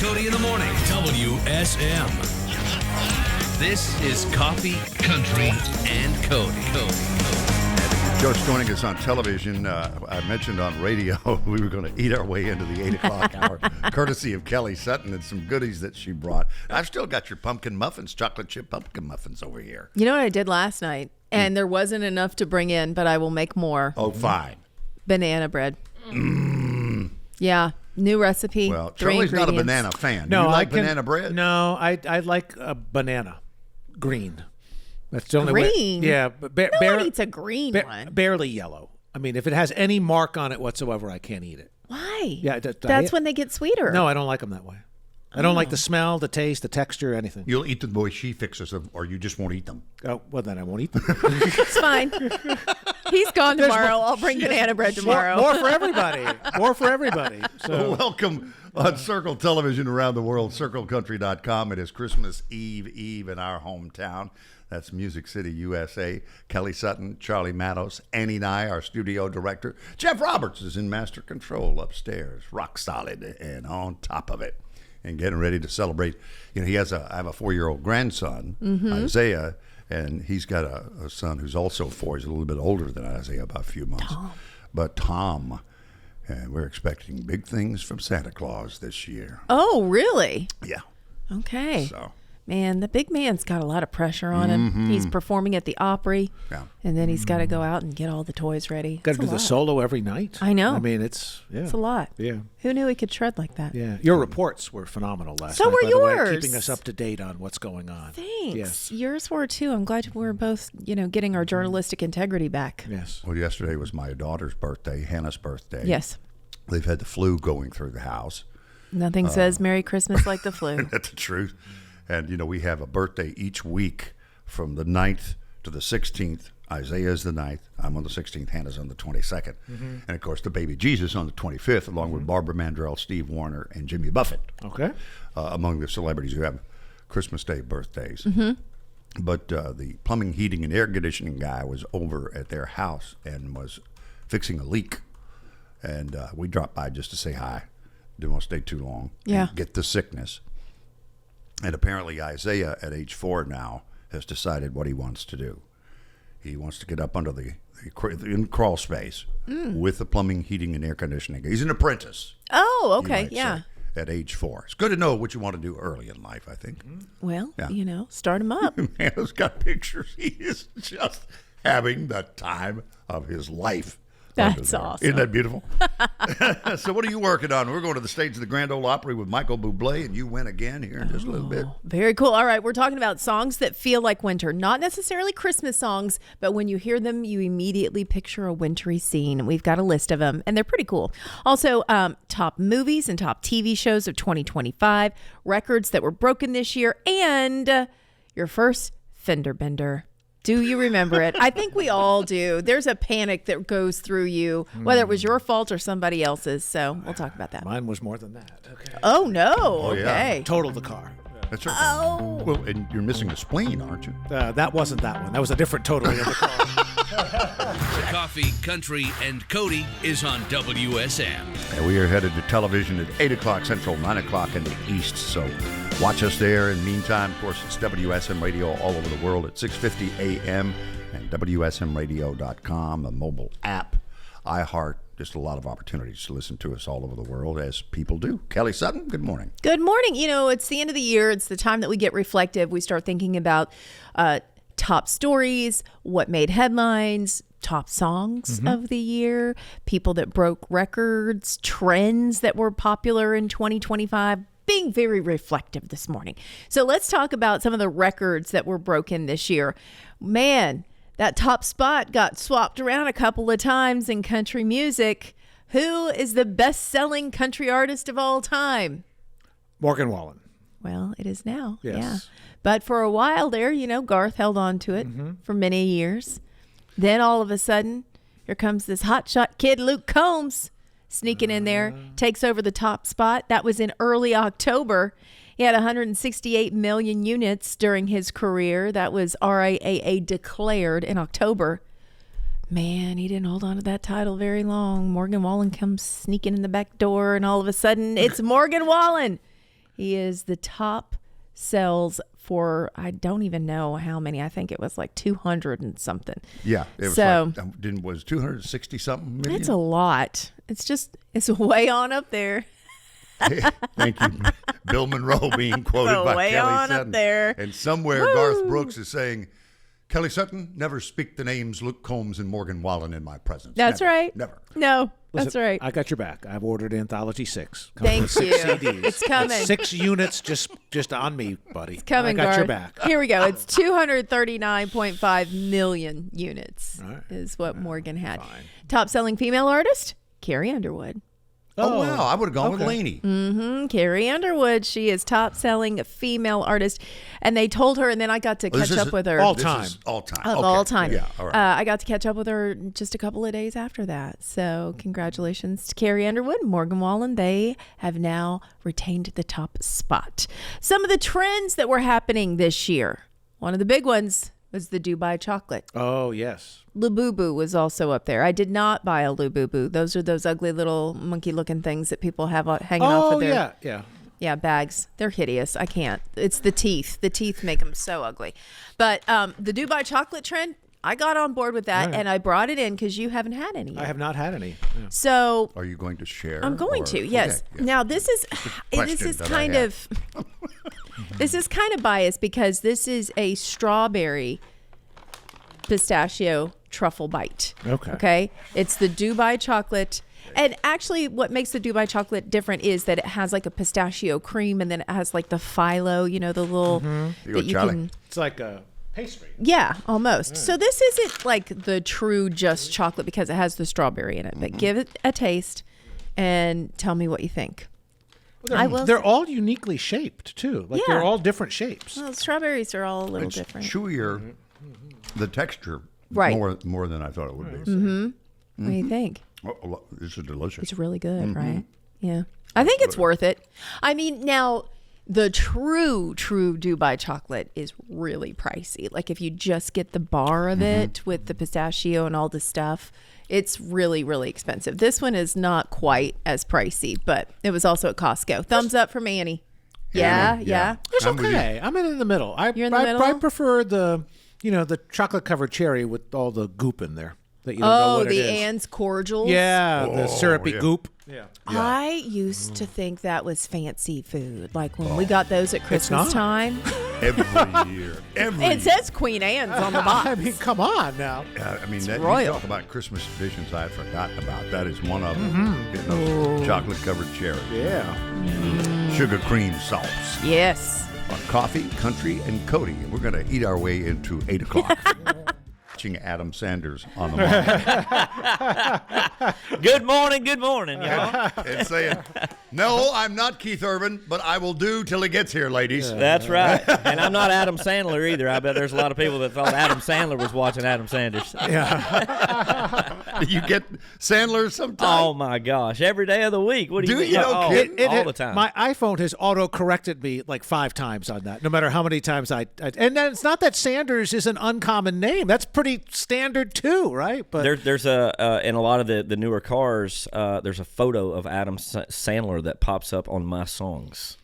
Cody in the morning. WSM. This is Coffee, Country, and Cody. Just joining us on television, I mentioned on radio we were going to eat our way into the 8 o'clock hour, courtesy of Kelly Sutton and some goodies that she brought. I've still got your pumpkin muffins, chocolate chip pumpkin muffins over here. You know what I did last night? And there wasn't enough to bring in, but I will make more. Oh, fine. Banana bread. Yeah, new recipe. Well, Charlie's not a banana fan. Do you like banana bread? No, I like a banana. Green. That's the only green? way. Yeah. No one eats a green one. Barely yellow. I mean, if it has any mark on it whatsoever, I can't eat it. Why? Yeah, that's when they get sweeter. No, I don't like them that way. I don't like the smell, the taste, the texture, anything. You'll eat them the way she fixes them, or you just won't eat them. Oh, well, then I won't eat them. It's fine. He's gone tomorrow. I'll bring banana bread tomorrow. More for everybody. More for everybody. So. Welcome on Circle Television around the world, circlecountry.com. It is Christmas Eve in our hometown. That's Music City, USA. Kelly Sutton, Charlie Matos, Annie Nye, our studio director. Jeff Roberts is in master control upstairs, rock solid and on top of it. And getting ready to celebrate. You know, I have a 4-year-old grandson, Isaiah, and he's got a son who's also 4. He's a little bit older than Isaiah, about a few months. Tom. And we're expecting big things from Santa Claus this year. Oh, really? Yeah. Okay. So. Man, the big man's got a lot of pressure on him. He's performing at the Opry, and then he's got to go out and get all the toys ready. Got to do the solo every night. I know. I mean, it's a lot. Yeah. Who knew he could shred like that? Yeah. Your reports were phenomenal last night. So were by the way, yours. keeping us up to date on what's going on. Thanks. Yes. Yours were too. I'm glad we're both, getting our journalistic integrity back. Yes. Well, yesterday was my daughter's birthday, Hannah's birthday. Yes. They've had the flu going through the house. Nothing says Merry Christmas like the flu. That's the truth. And, we have a birthday each week from the 9th to the 16th. Isaiah is the 9th. I'm on the 16th. Hannah's on the 22nd. And, of course, the baby Jesus on the 25th, along with Barbara Mandrell, Steve Warner, and Jimmy Buffett. Okay. Among the celebrities who have Christmas Day birthdays. But the plumbing, heating, and air conditioning guy was over at their house and was fixing a leak. And we dropped by just to say hi. Didn't want to stay too long. Yeah. And get the sickness. And apparently Isaiah, at age 4 now, has decided what he wants to do. He wants to get up under the crawl space with the plumbing, heating, and air conditioning. He's an apprentice. Oh, okay, yeah. Say, at age 4. It's good to know what you want to do early in life, I think. Well, start him up. Hannah's got pictures. He is just having the time of his life. That's awesome. Isn't that beautiful? So what are you working on? We're going to the stage of the Grand Ole Opry with Michael Bublé, and you win again here in just a little bit. Very cool. All right, we're talking about songs that feel like winter. Not necessarily Christmas songs, but when you hear them, you immediately picture a wintry scene. We've got a list of them, and they're pretty cool. Also, top movies and top TV shows of 2025, records that were broken this year, and your first fender bender. Do you remember it? I think we all do. There's a panic that goes through you, whether it was your fault or somebody else's. So we'll talk about that. Mine was more than that. Okay. Oh, no. Yeah. Okay. Totaled the car. That's right. Oh. Well, and you're missing a spleen, aren't you? That wasn't that one. That was a different totaling of the car. Coffee, Country, and Cody is on WSM. And we are headed to television at 8 o'clock Central, 9 o'clock in the East. So watch us there. In the meantime, of course, it's WSM Radio all over the world at 6:50 a.m. and WSMradio.com, a mobile app, iHeart. Just a lot of opportunities to listen to us all over the world, as people do. Kelly Sutton, good morning. Good morning. It's the end of the year. It's the time that we get reflective. We start thinking about top stories, what made headlines, top songs of the year, people that broke records, trends that were popular in 2025. Being very reflective this morning. So let's talk about some of the records that were broken this year. Man, that top spot got swapped around a couple of times in country music. Who is the best-selling country artist of all time? Morgan Wallen. Well, it is now. Yes. Yeah. But for a while there, Garth held on to it for many years. Then all of a sudden, here comes this hotshot kid, Luke Combs, sneaking in there, takes over the top spot. That was in early October. He had 168 million units during his career. That was RIAA declared in October. Man, he didn't hold on to that title very long. Morgan Wallen comes sneaking in the back door, and all of a sudden, it's Morgan Wallen. He is the top sells for, I don't even know how many. I think it was like 200 and something. Yeah. It was So- was 260 something million? It's a lot. It's way on up there. Thank you. Bill Monroe being quoted by Way Kelly on up Sutton. there. And somewhere Garth Brooks is saying, Kelly Sutton, never speak the names Luke Combs and Morgan Wallen in my presence. That's Never, right. Never. No, that's Listen, right. I got your back. I've ordered Anthology 6. Coming Thank with 6 you. CDs. It's coming. That's 6 units just on me, buddy. It's Coming, I got your Garth. back. Here we go. It's 239.5 million units All right. is what Morgan had. fine. Top selling female artist, Carrie Underwood. Oh, wow. I would have gone with Lainey. Carrie Underwood. She is top selling female artist. And they told her, and then I got to catch up with her. all This time. is all time. Of Okay. all time. Yeah, all right. I got to catch up with her just a couple of days after that. So congratulations to Carrie Underwood, Morgan Wallen. They have now retained the top spot. Some of the trends that were happening this year. One of the big ones was the Dubai chocolate. Oh, yes. Labubu was also up there. I did not buy a Labubu. Those are those ugly little monkey-looking things that people have hanging off Oh, of their yeah. bags. They're hideous. I can't. It's the teeth. The teeth make them so ugly. But the Dubai chocolate trend, I got on board with that, Right. and I brought it in because you haven't had any I yet. have not had any. Yeah. So Are you going to share? I'm going or- to. Yes. Okay, yeah. Now this is question that I kind had. of this is kind of biased because this is a strawberry pistachio truffle bite. Okay. It's the Dubai chocolate. And actually what makes the Dubai chocolate different is that it has like a pistachio cream and then it has like the phyllo, the little You go, that you Charlie. can. It's like a pastry. Yeah, almost. So this isn't like the true just chocolate because it has the strawberry in it, but give it a taste and tell me what you think. I will. They're all uniquely shaped, too. Like, Yeah. they're all different shapes. Well, strawberries are all a little It's different. chewier, the texture, Right. more than I thought it would be. What do you think? Oh, this is delicious. It's really good, right? Yeah. I think it's worth it. I mean, now the true Dubai chocolate is really pricey. Like if you just get the bar of it with the pistachio and all the stuff, it's really, really expensive. This one is not quite as pricey, but it was also at Costco. Thumbs up from Annie. Yeah. It's I'm with you. okay. I'm in the middle. You're in the middle? I prefer the chocolate covered cherry with all the goop in there that you don't know Oh, what it the is. Anne's cordials. Yeah, the syrupy yeah. goop. Yeah. I used to think that was fancy food. Like when we got those at not. Christmas time. Every year. Every It says Queen Anne's on the box. I mean, come on now. year. I mean, that, you royal. talk about Christmas traditions I had forgotten about. That is one of them. Getting those chocolate-covered cherries. Yeah. Sugar cream sauce. Yes. On Coffee, Country, and Cody. And we're going to eat our way into 8 o'clock. Watching Adam Sanders on the line. Good morning, y'all. And saying, no, I'm not Keith Urban, but I will do till he gets here, ladies. That's right. And I'm not Adam Sandler either. I bet there's a lot of people that thought Adam Sandler was watching Adam Sanders. You get Sandler sometime? Oh, my gosh. Every day of the week. What do you Do you? No oh, kidding. all the time. My iPhone has auto-corrected me like 5 times on that, no matter how many times I and then it's not that Sanders is an uncommon name. That's pretty standard too, right? But There's a in a lot of the newer cars, there's a photo of Adam Sandler that pops up on my songs.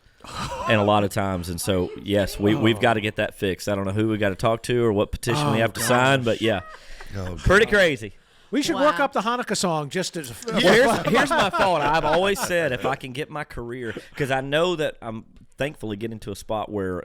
And a lot of times, and so yes, we've got to get that fixed. I don't know who we got to talk to or what petition we have to sign, but yeah, pretty crazy. we should work up the Hanukkah song just as Well, here's my thought. I've always said if I can get my career, because I know that I'm thankfully getting to a spot where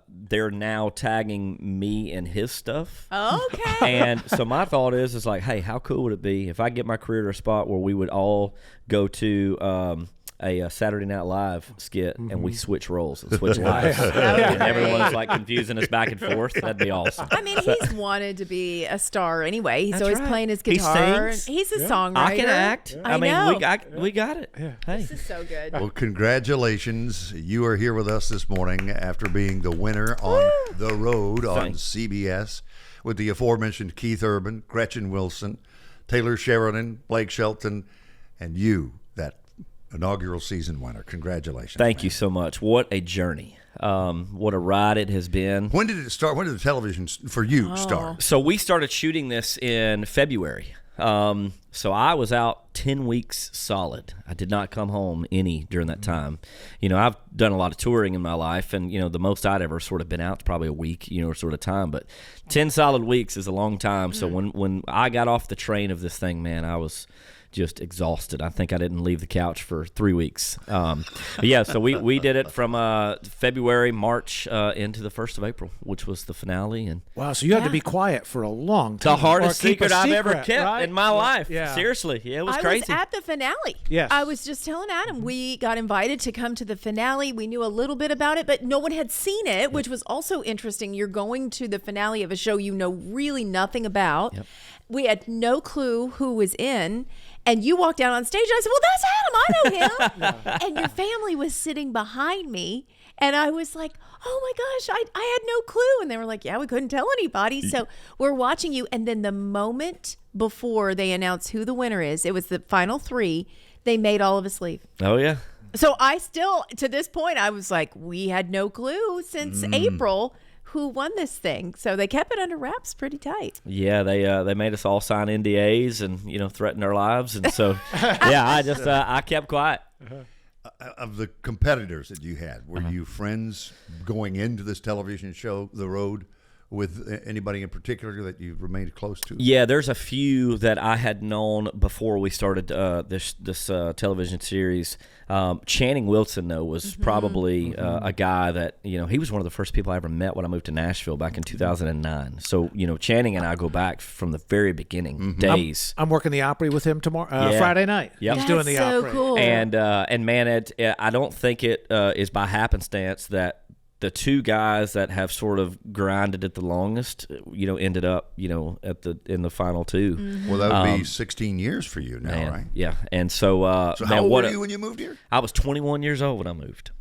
they're now tagging me in his stuff. Okay. And so my thought is like, hey, how cool would it be if I get my career to a spot where we would all go to a Saturday Night Live skit and we switch roles and switch lives. And everyone's like confusing us back and forth. That'd be awesome. I mean, he's wanted to be a star anyway. He's That's always right. playing his He guitar. sings. He's a songwriter. I can act. I mean, know. we got it. Hey. This is so good. Well, congratulations. You are here with us this morning after being the winner on The Road on Thanks. CBS with the aforementioned Keith Urban, Gretchen Wilson, Taylor Sheridan, Blake Shelton, and you, that inaugural season winner. Congratulations. Thank you so much. What a journey. What a ride it has been. When did it start? When did the television for you start? So we started shooting this in February So I was out 10 weeks solid. I did not come home any during that time. You know, I've done a lot of touring in my life, and, you know, the most I'd ever sort of been out is probably a week, you know, sort of time. But 10 solid weeks is a long time. So when I got off the train of this thing, man, I was just exhausted. I think I didn't leave the couch for 3 weeks. But yeah, so we did it from February, March into the 1st of April, which was the finale. And wow, so you had to be quiet for a long time. the hardest Or keep a secret I've ever secret, kept right? in my life. Yeah. Seriously, yeah, it was I crazy. was at the finale. Yes. I was just telling Adam, we got invited to come to the finale. We knew a little bit about it, but no one had seen it, which was also interesting. You're going to the finale of a show you know really nothing about. Yep. We had no clue who was in. And you walked down on stage, and I said, well, that's Adam. I know him. And your family was sitting behind me. And I was like, oh, my gosh, I had no clue. And they were like, yeah, we couldn't tell anybody. So we're watching you. And then the moment before they announced who the winner is, it was the final 3, they made all of us leave. Oh, yeah. So I still, to this point, I was like, we had no clue since April who won this thing. So they kept it under wraps pretty tight. Yeah, they made us all sign NDAs and, you know, threaten our lives. And so, yeah, I kept quiet. Of the competitors that you had, were you friends going into this television show, The Road, with anybody in particular that you remained close to? Yeah, there's a few that I had known before we started this television series. Channing Wilson, though, was probably a guy that, you know, he was one of the first people I ever met when I moved to Nashville back in 2009. So, you know, Channing and I go back from the very beginning days. I'm working the Opry with him tomorrow, Yeah. Friday night. Yep. He's That's doing the so Opry. cool. And man, I don't think it is by happenstance that the 2 guys that have sort of grinded it the longest, you know, ended up, you know, in the final 2. Well, that would be 16 years for you now, Man, right? yeah. And so, So man, how old what were you when you moved here? I was 21 years old when I moved.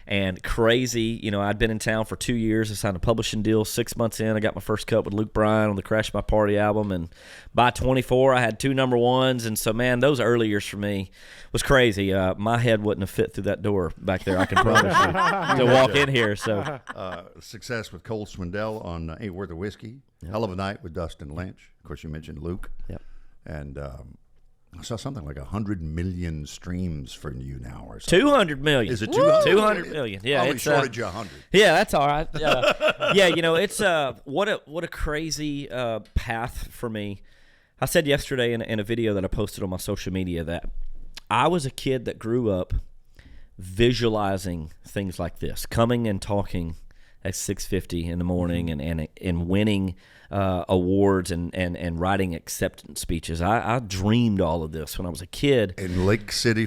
And crazy, you know, I'd been in town for 2 years. I signed a publishing deal. 6 months in, I got my first cut with Luke Bryan on the Crash My Party album. And by 24, I had 2 number 1s. And so, man, those early years for me was crazy. My head wouldn't have fit through that door back there, I can promise you, to walk in here. So Success with Cole Swindell on Ain't Worth a Whiskey. Hell of a Night with Dustin Lynch. Of course, you mentioned Luke. Yep. And I saw something like 100 million streams for you now, or something. 200 million. Is it 200? 200 million. Yeah, Only it's shorted you 100. Yeah, that's all right. Yeah, you know, it's what a crazy path for me. I said yesterday in a video that I posted on my social media that I was a kid that grew up visualizing things like this, coming and talking at 6:50 in the morning and winning awards and writing acceptance speeches. I dreamed all of this when I was a kid. In Lake City,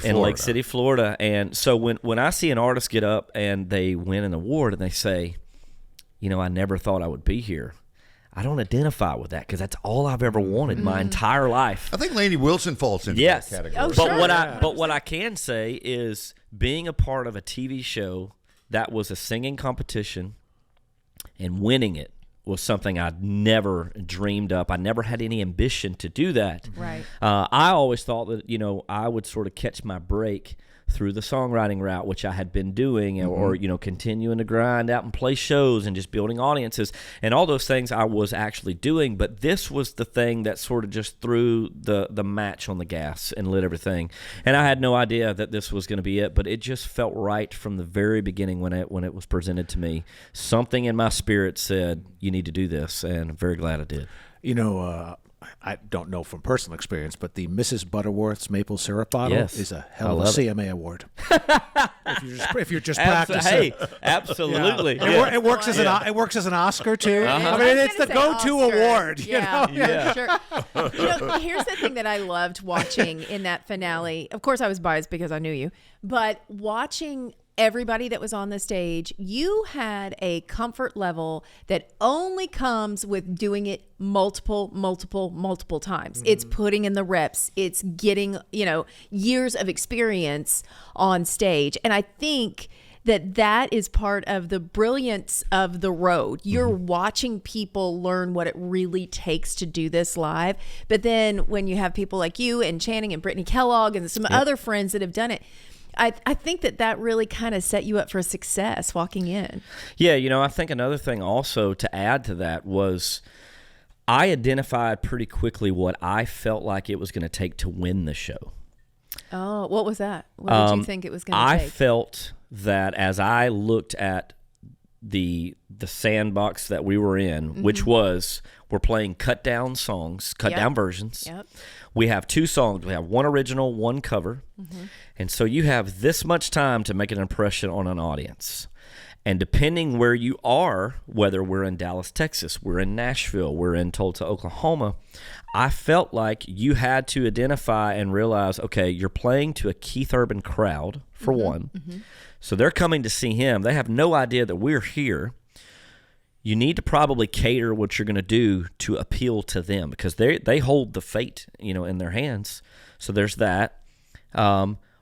Florida. And so when I see an artist get up and they win an award and they say, you know, I never thought I would be here, I don't identify with that because that's all I've ever wanted my entire life. I think Lainey Wilson falls into Yes. that category. Oh, But sure. what I can say is being a part of a TV show that was a singing competition and winning it was something I'd never dreamed up. I never had any ambition to do that. Right. I always thought that, you know, I would sort of catch my break through the songwriting route, which I had been doing, or, you know, continuing to grind out and play shows and just building audiences. And all those things I was actually doing, but this was the thing that sort of just threw the match on the gas and lit everything. And I had no idea that this was going to be it, but it just felt right from the very beginning when it was presented to me. Something in my spirit said, you need to do this, and I'm very glad I did. You know, I don't know from personal experience, but the Mrs. Butterworth's maple syrup bottle Yes. is a I hell of a love it. CMA award. if you're just practicing. Hey, absolutely. It works as an Oscar too. I mean, it's the go-to award. You know? Sure. You know, here's the thing that I loved watching in that finale. Of course, I was biased because I knew you, but watching everybody that was on the stage, you had a comfort level that only comes with doing it multiple times. It's putting in the reps. It's getting, you know, years of experience on stage. And I think that is part of the brilliance of The Road. You're watching people learn what it really takes to do this live. But then when you have people like you and Channing and Brittany Kellogg and some other friends that have done it, I think that really kind of set you up for success walking in. Yeah, you know, I think another thing also to add to that was I identified pretty quickly what I felt like it was going to take to win the show. Oh, what was that? What did you think it was going to take? I felt that as I looked at the sandbox that we were in, which was we're playing cut down songs, cut down versions. Yep. We have 2 songs. We have one original, one cover. And so you have this much time to make an impression on an audience. And depending where you are, whether we're in Dallas, Texas, we're in Nashville, we're in Tulsa, Oklahoma, I felt like you had to identify and realize, okay, you're playing to a Keith Urban crowd, for one. So they're coming to see him. They have no idea that we're here. You need to probably cater what you're going to do to appeal to them because they hold the fate, in their hands. So there's that.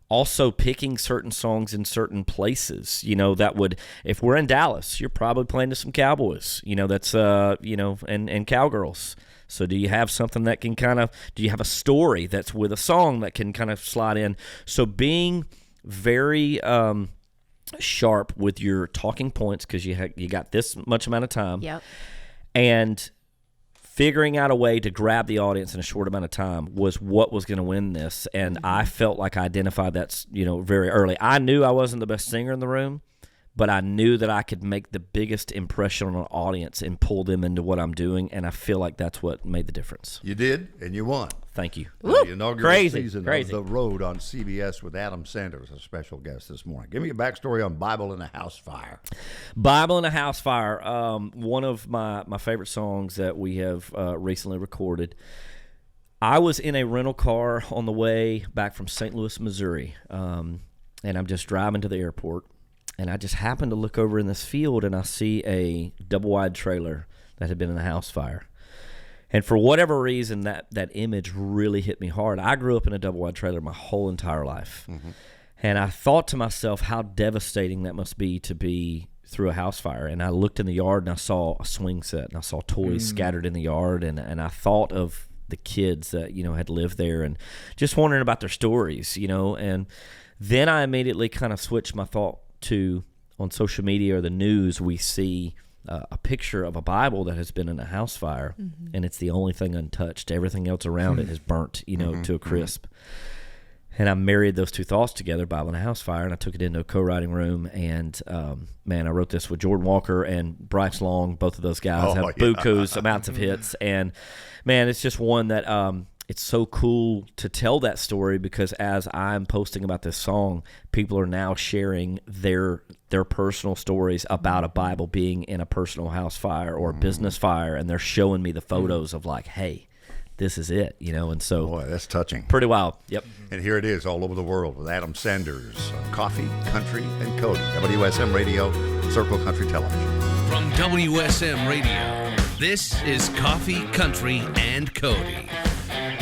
Also picking certain songs in certain places, that would, if we're in Dallas, you're probably playing to some Cowboys, that's, and Cowgirls. So do you have something that can do you have a story that's with a song that can kind of slide in? So being very sharp with your talking points because you got this much amount of time. Yep. And figuring out a way to grab the audience in a short amount of time was what was going to win this. And I felt like I identified that, very early. I knew I wasn't the best singer in the room, but I knew that I could make the biggest impression on an audience and pull them into what I'm doing, and I feel like that's what made the difference. You did, and you won. Thank you. The inaugural Crazy. season of The Road on CBS with Adam Sanders, a special guest this morning. Give me a backstory on Bible in a House Fire. Bible in a House Fire, one of my favorite songs that we have recently recorded. I was in a rental car on the way back from St. Louis, Missouri, and I'm just driving to the airport. And I just happened to look over in this field, and I see a double-wide trailer that had been in a house fire. And for whatever reason, that image really hit me hard. I grew up in a double-wide trailer my whole entire life. And I thought to myself how devastating that must be to be through a house fire. And I looked in the yard, and I saw a swing set, and I saw toys scattered in the yard. And I thought of the kids that, had lived there and just wondering about their stories, And then I immediately kind of switched my thought to, on social media or the news, we see a picture of a Bible that has been in a house fire, and it's the only thing untouched. Everything else around it is burnt, to a crisp. And I married those two thoughts together, Bible and a house fire, and I took it into a co-writing room. And, I wrote this with Jordan Walker and Bryce Long. Both of those guys have bukus, amounts of hits. And, man, it's just one that it's so cool to tell that story because as I'm posting about this song, people are now sharing their personal stories about a Bible being in a personal house fire or a business fire, and they're showing me the photos of like, hey, this is it, and so Boy, that's touching. Pretty wild. Yep. And here it is all over the world with Adam Sanders on Coffee, Country, and Cody. WSM Radio, Circle Country Television. From WSM Radio, this is Coffee, Country, and Cody.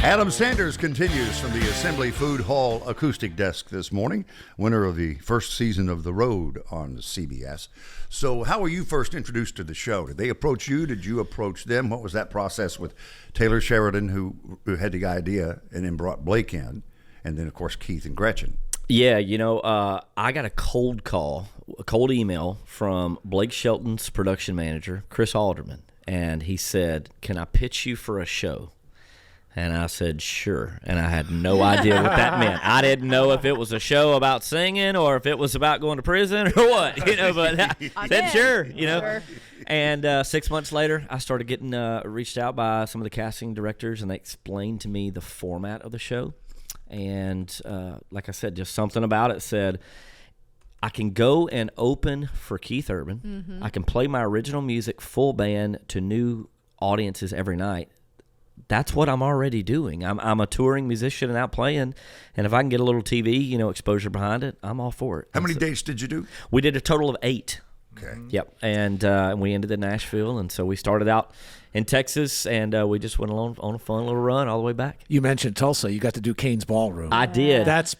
Adam Sanders continues from the Assembly Food Hall acoustic desk this morning, winner of the first season of The Road on CBS. So how were you first introduced to the show? Did they approach you? Did you approach them? What was that process with Taylor Sheridan, who had the idea and then brought Blake in, and then, of course, Keith and Gretchen? Yeah, I got a cold email from Blake Shelton's production manager, Chris Alderman, and he said, "Can I pitch you for a show?" And I said, sure. And I had no idea what that meant. I didn't know if it was a show about singing or if it was about going to prison or what, but I said, sure, Sure. And 6 months later, I started getting reached out by some of the casting directors, and they explained to me the format of the show. And like I said, just something about it said, I can go and open for Keith Urban. I can play my original music full band to new audiences every night. That's what I'm already doing. I'm a touring musician and out playing, and if I can get a little TV, exposure behind it, I'm all for it. How many dates did you do? We did a total of 8. Okay. Yep, and we ended in Nashville, and so we started out in Texas, and we just went along on a fun little run all the way back. You mentioned Tulsa. You got to do Kane's Ballroom. I did. That's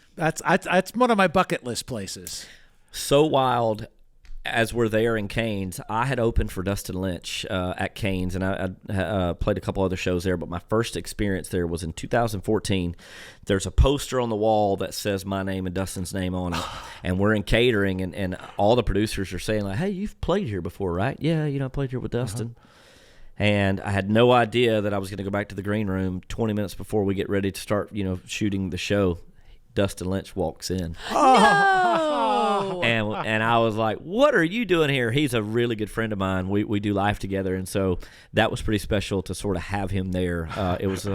one of my bucket list places. So wild. As we're there in Canes, I had opened for Dustin Lynch at Canes, and I played a couple other shows there, but my first experience there was in 2014. There's a poster on the wall that says my name and Dustin's name on it, and we're in catering, and all the producers are saying, like, hey, you've played here before, right? Yeah, I played here with Dustin. And I had no idea that I was going to go back to the green room 20 minutes before we get ready to start, shooting the show. Dustin Lynch walks in. No. And I was like, what are you doing here? He's a really good friend of mine. We do life together. And so that was pretty special to sort of have him there. It was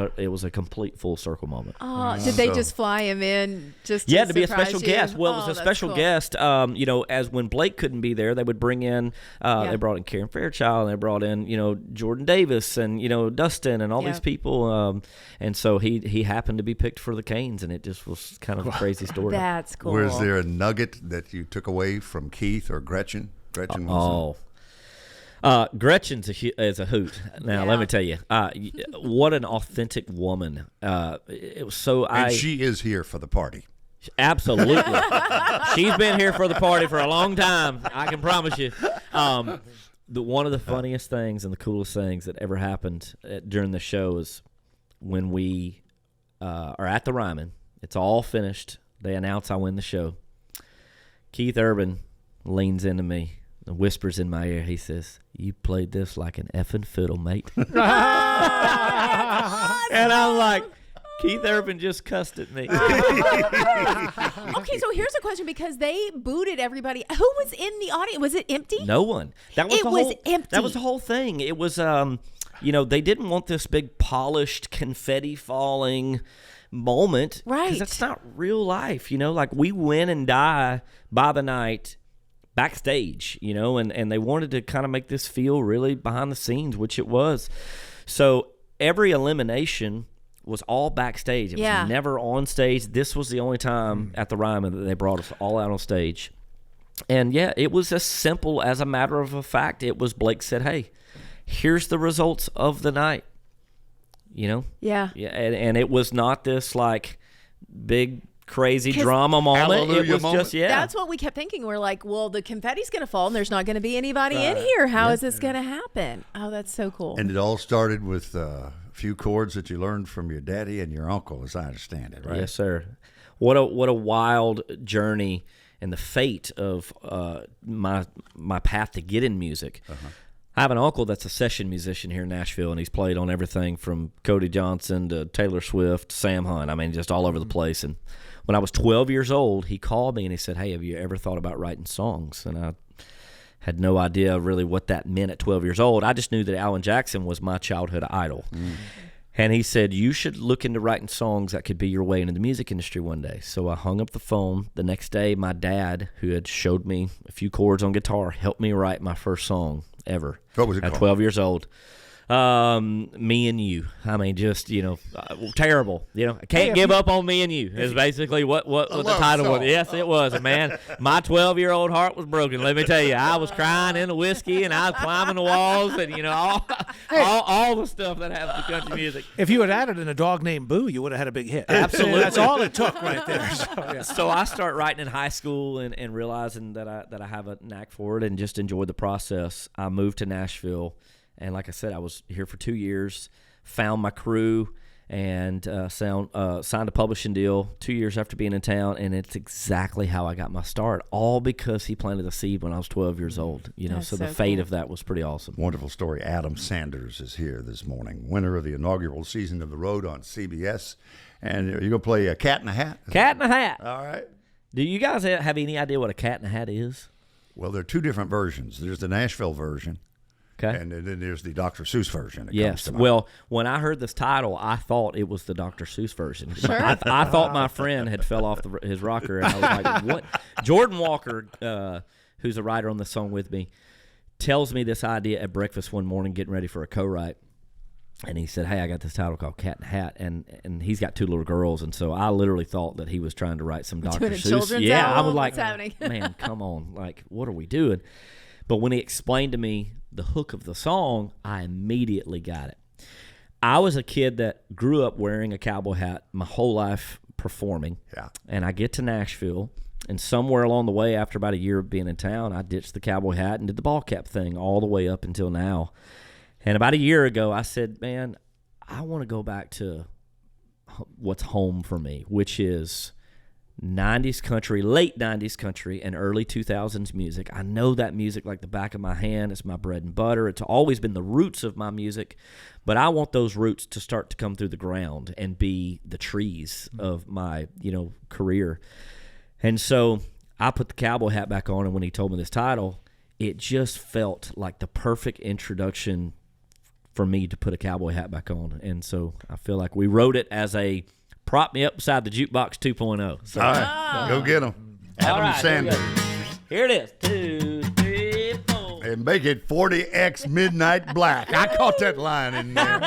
a complete full circle moment. Oh, did they just fly him in just to be a surprise special you? guest. Well, it was a that's special cool. guest. As when Blake couldn't be there, they would bring in, they brought in Karen Fairchild, and they brought in, Jordan Davis and, Dustin and all these people. And so he happened to be picked for the Canes, and it just was kind of a crazy story. That's cool. Was there a nugget that you took away from Keith or Gretchen? Gretchen was Gretchen's is a hoot. Now, let me tell you, what an authentic woman. It was so. and she is here for the party. Absolutely. She's been here for the party for a long time. I can promise you. One of the funniest things and the coolest things that ever happened during the show is when we are at the Ryman. It's all finished. They announce I win the show. Keith Urban leans into me and whispers in my ear. He says, "You played this like an effing fiddle, mate." And I'm like, Keith Urban just cussed at me. Okay, so here's a question, because they booted everybody. Who was in the audience? Was it empty? No one. That was It the was whole, empty. That was the whole thing. It was, they didn't want this big polished confetti falling moment. Right. Because that's not real life, Like, we win and die by the night backstage, and they wanted to kind of make this feel really behind the scenes, which it was. So every elimination was all backstage. It was never on stage. This was the only time at the Ryman that they brought us all out on stage. And, it was as simple as a matter of a fact. It was Blake said, "Hey, here's the results of the night." Yeah, and it was not this, like, big, crazy drama moment. Hallelujah It was moment. just, That's what we kept thinking. We're like, well, the confetti's going to fall and there's not going to be anybody in here. How is this going to happen? Oh, that's so cool. And it all started with a few chords that you learned from your daddy and your uncle, as I understand it, right? Yes, sir. What a wild journey, and the fate of my path to get in music. I have an uncle that's a session musician here in Nashville, and he's played on everything from Cody Johnson to Taylor Swift, Sam Hunt. I mean, just all over the place. And when I was 12 years old, he called me and he said, "Hey, have you ever thought about writing songs?" And I had no idea really what that meant at 12 years old. I just knew that Alan Jackson was my childhood idol. And he said, "You should look into writing songs that could be your way into the music industry one day." So I hung up the phone. The next day, my dad, who had showed me a few chords on guitar, helped me write my first song ever. What was it at called? 12 years old. Me and You. I mean, just, terrible. I can't give up on Me and You is basically what the title was. Yes, it was. Man, my 12-year-old heart was broken. Let me tell you, I was crying in the whiskey, and I was climbing the walls, and, all the stuff that happens to country music. If you had added in A Dog Named Boo, you would have had a big hit. Absolutely. That's all it took right there. So I start writing in high school and realizing that I have a knack for it and just enjoyed the process. I moved to Nashville. And like I said, I was here for 2 years, found my crew, and signed a publishing deal 2 years after being in town. And it's exactly how I got my start, all because he planted a seed when I was 12 years old. So the fate of that was pretty awesome. Wonderful story. Adam Sanders is here this morning, winner of the inaugural season of The Road on CBS. And you're going to play a Cat in a Hat? Cat in a Hat. All right. Do you guys have any idea what a cat in a hat is? Well, there are two different versions. There's the Nashville version. Okay. And then there's the Dr. Seuss version. Yes. Well, when I heard this title, I thought it was the Dr. Seuss version. Sure. I thought my friend had fell off his rocker, and I was like, "What?" Jordan Walker, who's a writer on the song with me, tells me this idea at breakfast one morning, getting ready for a co-write, and he said, "Hey, I got this title called Cat in a Hat," and he's got two little girls, and so I literally thought that he was trying to write some Dr. Doing a Seuss. children's Yeah, I album? was like, What's happening? "Man, come on! Like, what are we doing?" But when he explained to me the hook of the song, I immediately got it. I was a kid that grew up wearing a cowboy hat my whole life performing. Yeah. And I get to Nashville, and somewhere along the way, after about a year of being in town, I ditched the cowboy hat and did the ball cap thing all the way up until now. And about a year ago, I said, man, I want to go back to what's home for me, which is 90s country, late 90s country, and early 2000s music. I know that music like the back of my hand. It's my bread and butter. It's always been the roots of my music, but I want those roots to start to come through the ground and be the trees of my, career. And so I put the cowboy hat back on, and when he told me this title, it just felt like the perfect introduction for me to put a cowboy hat back on. And so I feel like we wrote it as a prop me up beside the jukebox 2.0. So, all right, go get them. Adam Sandler. Here it is. 2, 3, 4. And make it 40X Midnight Black. I caught that line in there.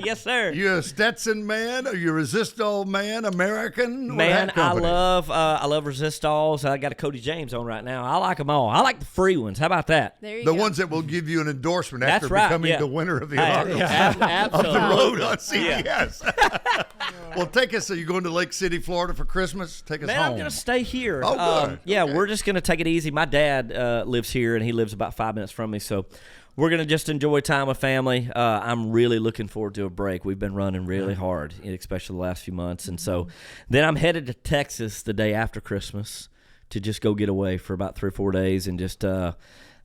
Yes, sir. You a Stetson man? Are you a Resistol man? American? Man, I love Resistols. I got a Cody James on right now. I like them all. I like the free ones. How about that? There you the go. ones that will give you an endorsement That's after right, becoming yeah. the winner of the Hey, inaugural absolutely. of the road on CBS. Well, take us. So you're going to Lake City, Florida for Christmas? Take us Man, home. I'm going to stay here. Oh, good. Yeah, Okay. we're just going to take it easy. My dad lives here, and he lives about 5 minutes from me, so we're going to just enjoy time with family. I'm really looking forward to a break. We've been running really hard, especially the last few months, and so then I'm headed to Texas the day after Christmas to just go get away for about 3 or 4 days and just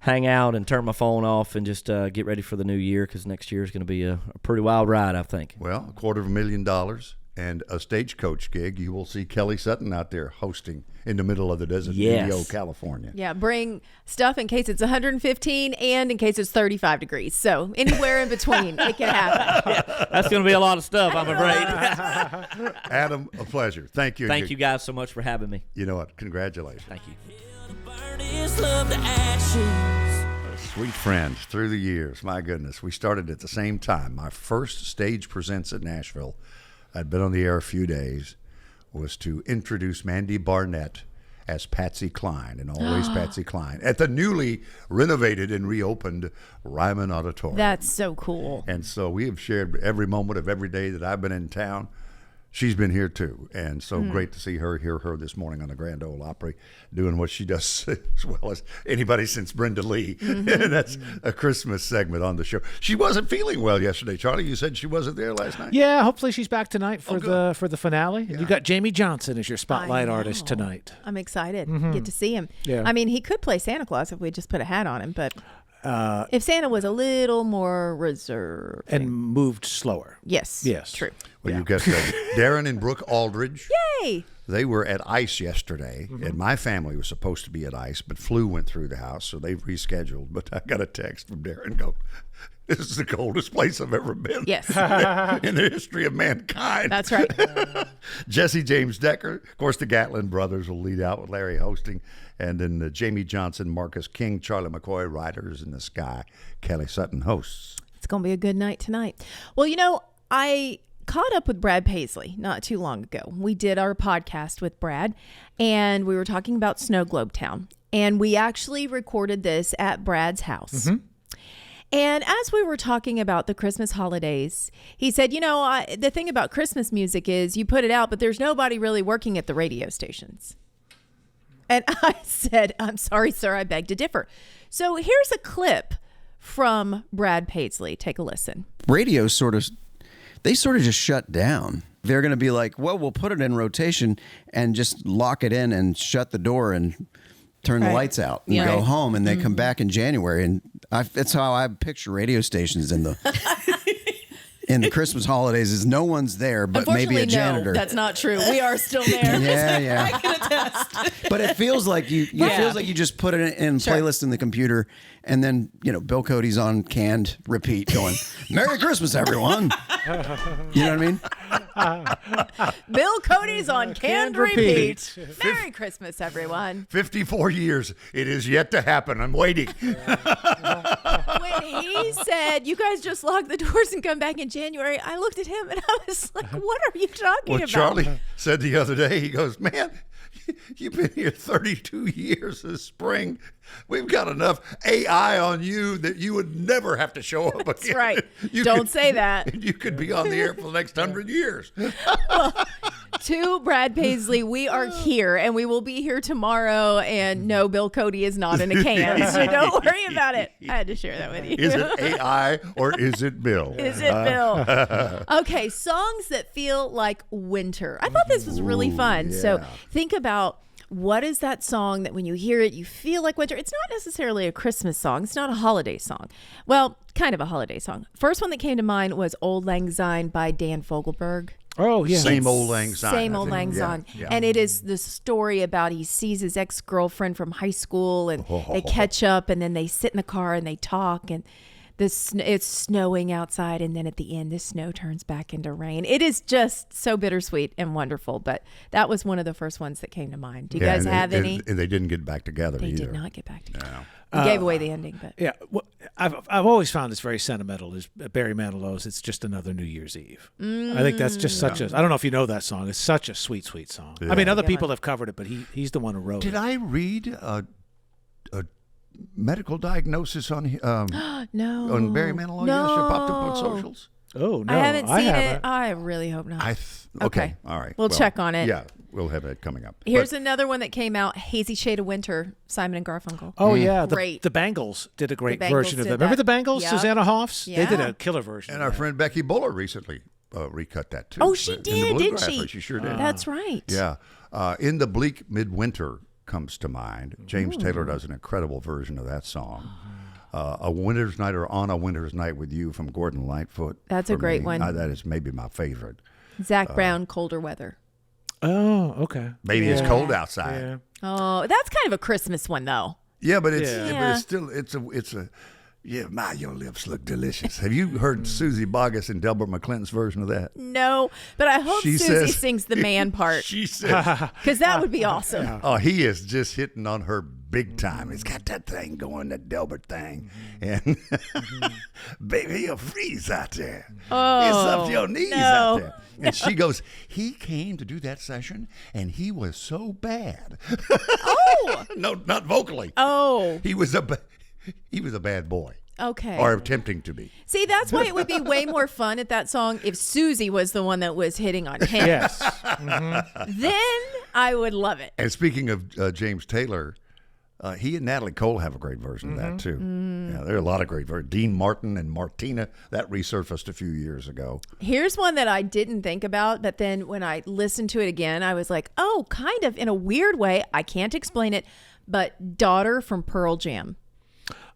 hang out and turn my phone off and just get ready for the new year, because next year is going to be a pretty wild ride, I think. Well, $250,000 and a stagecoach gig. You will see Kelly Sutton out there hosting in the middle of the desert, Yes. Indio, California. Yeah, bring stuff in case it's 115 and in case it's 35 degrees. So anywhere in between, it can happen. That's going to be a lot of stuff, I'm afraid. Adam, a pleasure. Thank you. Thank you guys so much for having me. You know what? Congratulations. Thank you. Sweet friend through the years. My goodness. We started at the same time. My first Stage Presents at Nashville, I'd been on the air a few days, was to introduce Mandy Barnett as Patsy Cline, and always Patsy Cline, at the newly renovated and reopened Ryman Auditorium. That's so cool. And so we have shared every moment of every day that I've been in town. She's been here too, and so great to see her, hear her this morning on the Grand Ole Opry, doing what she does as well as anybody since Brenda Lee. That's a Christmas segment on the show. She wasn't feeling well yesterday, Charlie. You said she wasn't there last night? Yeah, hopefully she's back tonight for good. the finale. And you got Jamie Johnson as your spotlight artist tonight. I'm excited. Get to see him. Yeah. I mean, he could play Santa Claus if we just put a hat on him, but if Santa was a little more reserved. And moved slower. Yes. Yes. True. Well, you got Darren and Brooke Aldridge. Yay! They were at ICE yesterday, and my family was supposed to be at ICE, but flu went through the house, so they've rescheduled. But I got a text from Darren going, "This is the coldest place I've ever been Yes. in the history of mankind." That's right. Jesse James Decker. Of course, the Gatlin brothers will lead out with Larry hosting. And then Jamie Johnson, Marcus King, Charlie McCoy, Riders in the Sky. Kelly Sutton hosts. It's going to be a good night tonight. Well, I caught up with Brad Paisley not too long ago. We did our podcast with Brad, and we were talking about Snow Globe Town. And we actually recorded this at Brad's house. And as we were talking about the Christmas holidays, he said, the thing about Christmas music is you put it out, but there's nobody really working at the radio stations. And I said, "I'm sorry, sir, I beg to differ." So here's a clip from Brad Paisley. Take a listen. Radio sort of just shut down. They're going to be like, well, we'll put it in rotation and just lock it in and shut the door and turn the lights out and go home. And they come back in January. And that's how I picture radio stations in the in the Christmas holidays is no one's there, but maybe a janitor. No, that's not true. We are still there. Yeah. I can attest. But it feels like it feels like you just put it in playlist in the computer, and then Bill Cody's on canned repeat, going, "Merry Christmas, everyone." You know what I mean? Bill Cody's on canned repeat. Merry Christmas, everyone. 54 years. It is yet to happen. I'm waiting. When he said, "You guys just lock the doors and come back in January," I looked at him and I was like, "What are you talking about?" Charlie said the other day, he goes, "Man, you've been here 32 years this spring. We've got enough AI on you that you would never have to show up again." That's right. You Don't could- say that. You could be on the air for the next 100 years. To Brad Paisley, we are here, and we will be here tomorrow. And no, Bill Cody is not in a can, so don't worry about it. I had to share that with you. Is it AI or is it Bill? Is it Bill? Okay, songs that feel like winter. I thought this was really fun. yeah. So think about, what is that song that when you hear it, you feel like winter? It's not necessarily a Christmas song. It's not a holiday song. Well, kind of a holiday song. First one that came to mind was Old Lang Syne by Dan Fogelberg. Oh, yeah. Same Old Lang Syne. Same I Old think. Lang Yeah, Syne. yeah. And it is the story about he sees his ex-girlfriend from high school and they catch up and then they sit in the car and they talk and it's snowing outside, and then at the end the snow turns back into rain. It is just so bittersweet and wonderful, but that was one of the first ones that came to mind. Do you guys have any? And they didn't get back together They either. did not get back together. No. We gave away the ending, but Yeah, well, I've always found this very sentimental. Is Barry Manilow's "It's Just Another New Year's Eve." I think that's just such a. I don't know if you know that song. It's such a sweet, sweet song. I mean, other people have covered it, but he's the one who wrote it. Did I read a medical diagnosis on no. on Barry Manilow? No. Yes, it popped up on socials. Oh no, I haven't seen it. haven't. I really hope not. Okay, all right. We'll check on it. Yeah, we'll have that coming up. Here's But another one that came out, Hazy Shade of Winter, Simon and Garfunkel. Oh yeah, Great. the Bangles did a great The Bangles version of did that. Remember that. the Bangles? Yep. Susanna Hoffs. They did Yeah. a killer version. and of our that. friend Becky Buller recently recut that too. Oh, she In the did, didn't Bluegrapher, she? She sure did. That's right. Yeah. In the Bleak Midwinter comes to mind. James Taylor does an incredible version of that song. A Winter's Night or On a Winter's Night with You from Gordon Lightfoot. That's a for great me. one. That is maybe my favorite. Zach Brown, Colder Weather. Oh, okay. Maybe it's cold outside. Yeah. Oh, that's kind of a Christmas one, though. Yeah, but it's Yeah. but it's still it's a yeah, my your lips look delicious. Have you heard Susie Boggess and Delbert McClinton's version of that? No, but I hope She Susie says- sings the man part, She says, because that would be awesome. "Oh, he is just hitting on her big time. He's got that thing going, that Delbert thing, and baby, you'll freeze out there. It's up to your knees out there." And she goes, "He came to do that session, and he was so bad." Oh, No, not vocally. oh, He was a bad boy, okay. or attempting to be. See, that's why it would be way more fun at that song if Susie was the one that was hitting on him. Yes. Then I would love it. And speaking of James Taylor, he and Natalie Cole have a great version of that too. Yeah, there are a lot of great versions. Dean Martin and Martina, that resurfaced a few years ago. Here's one that I didn't think about, but then when I listened to it again, I was like, oh, kind of in a weird way. I can't explain it, but Daughter from Pearl Jam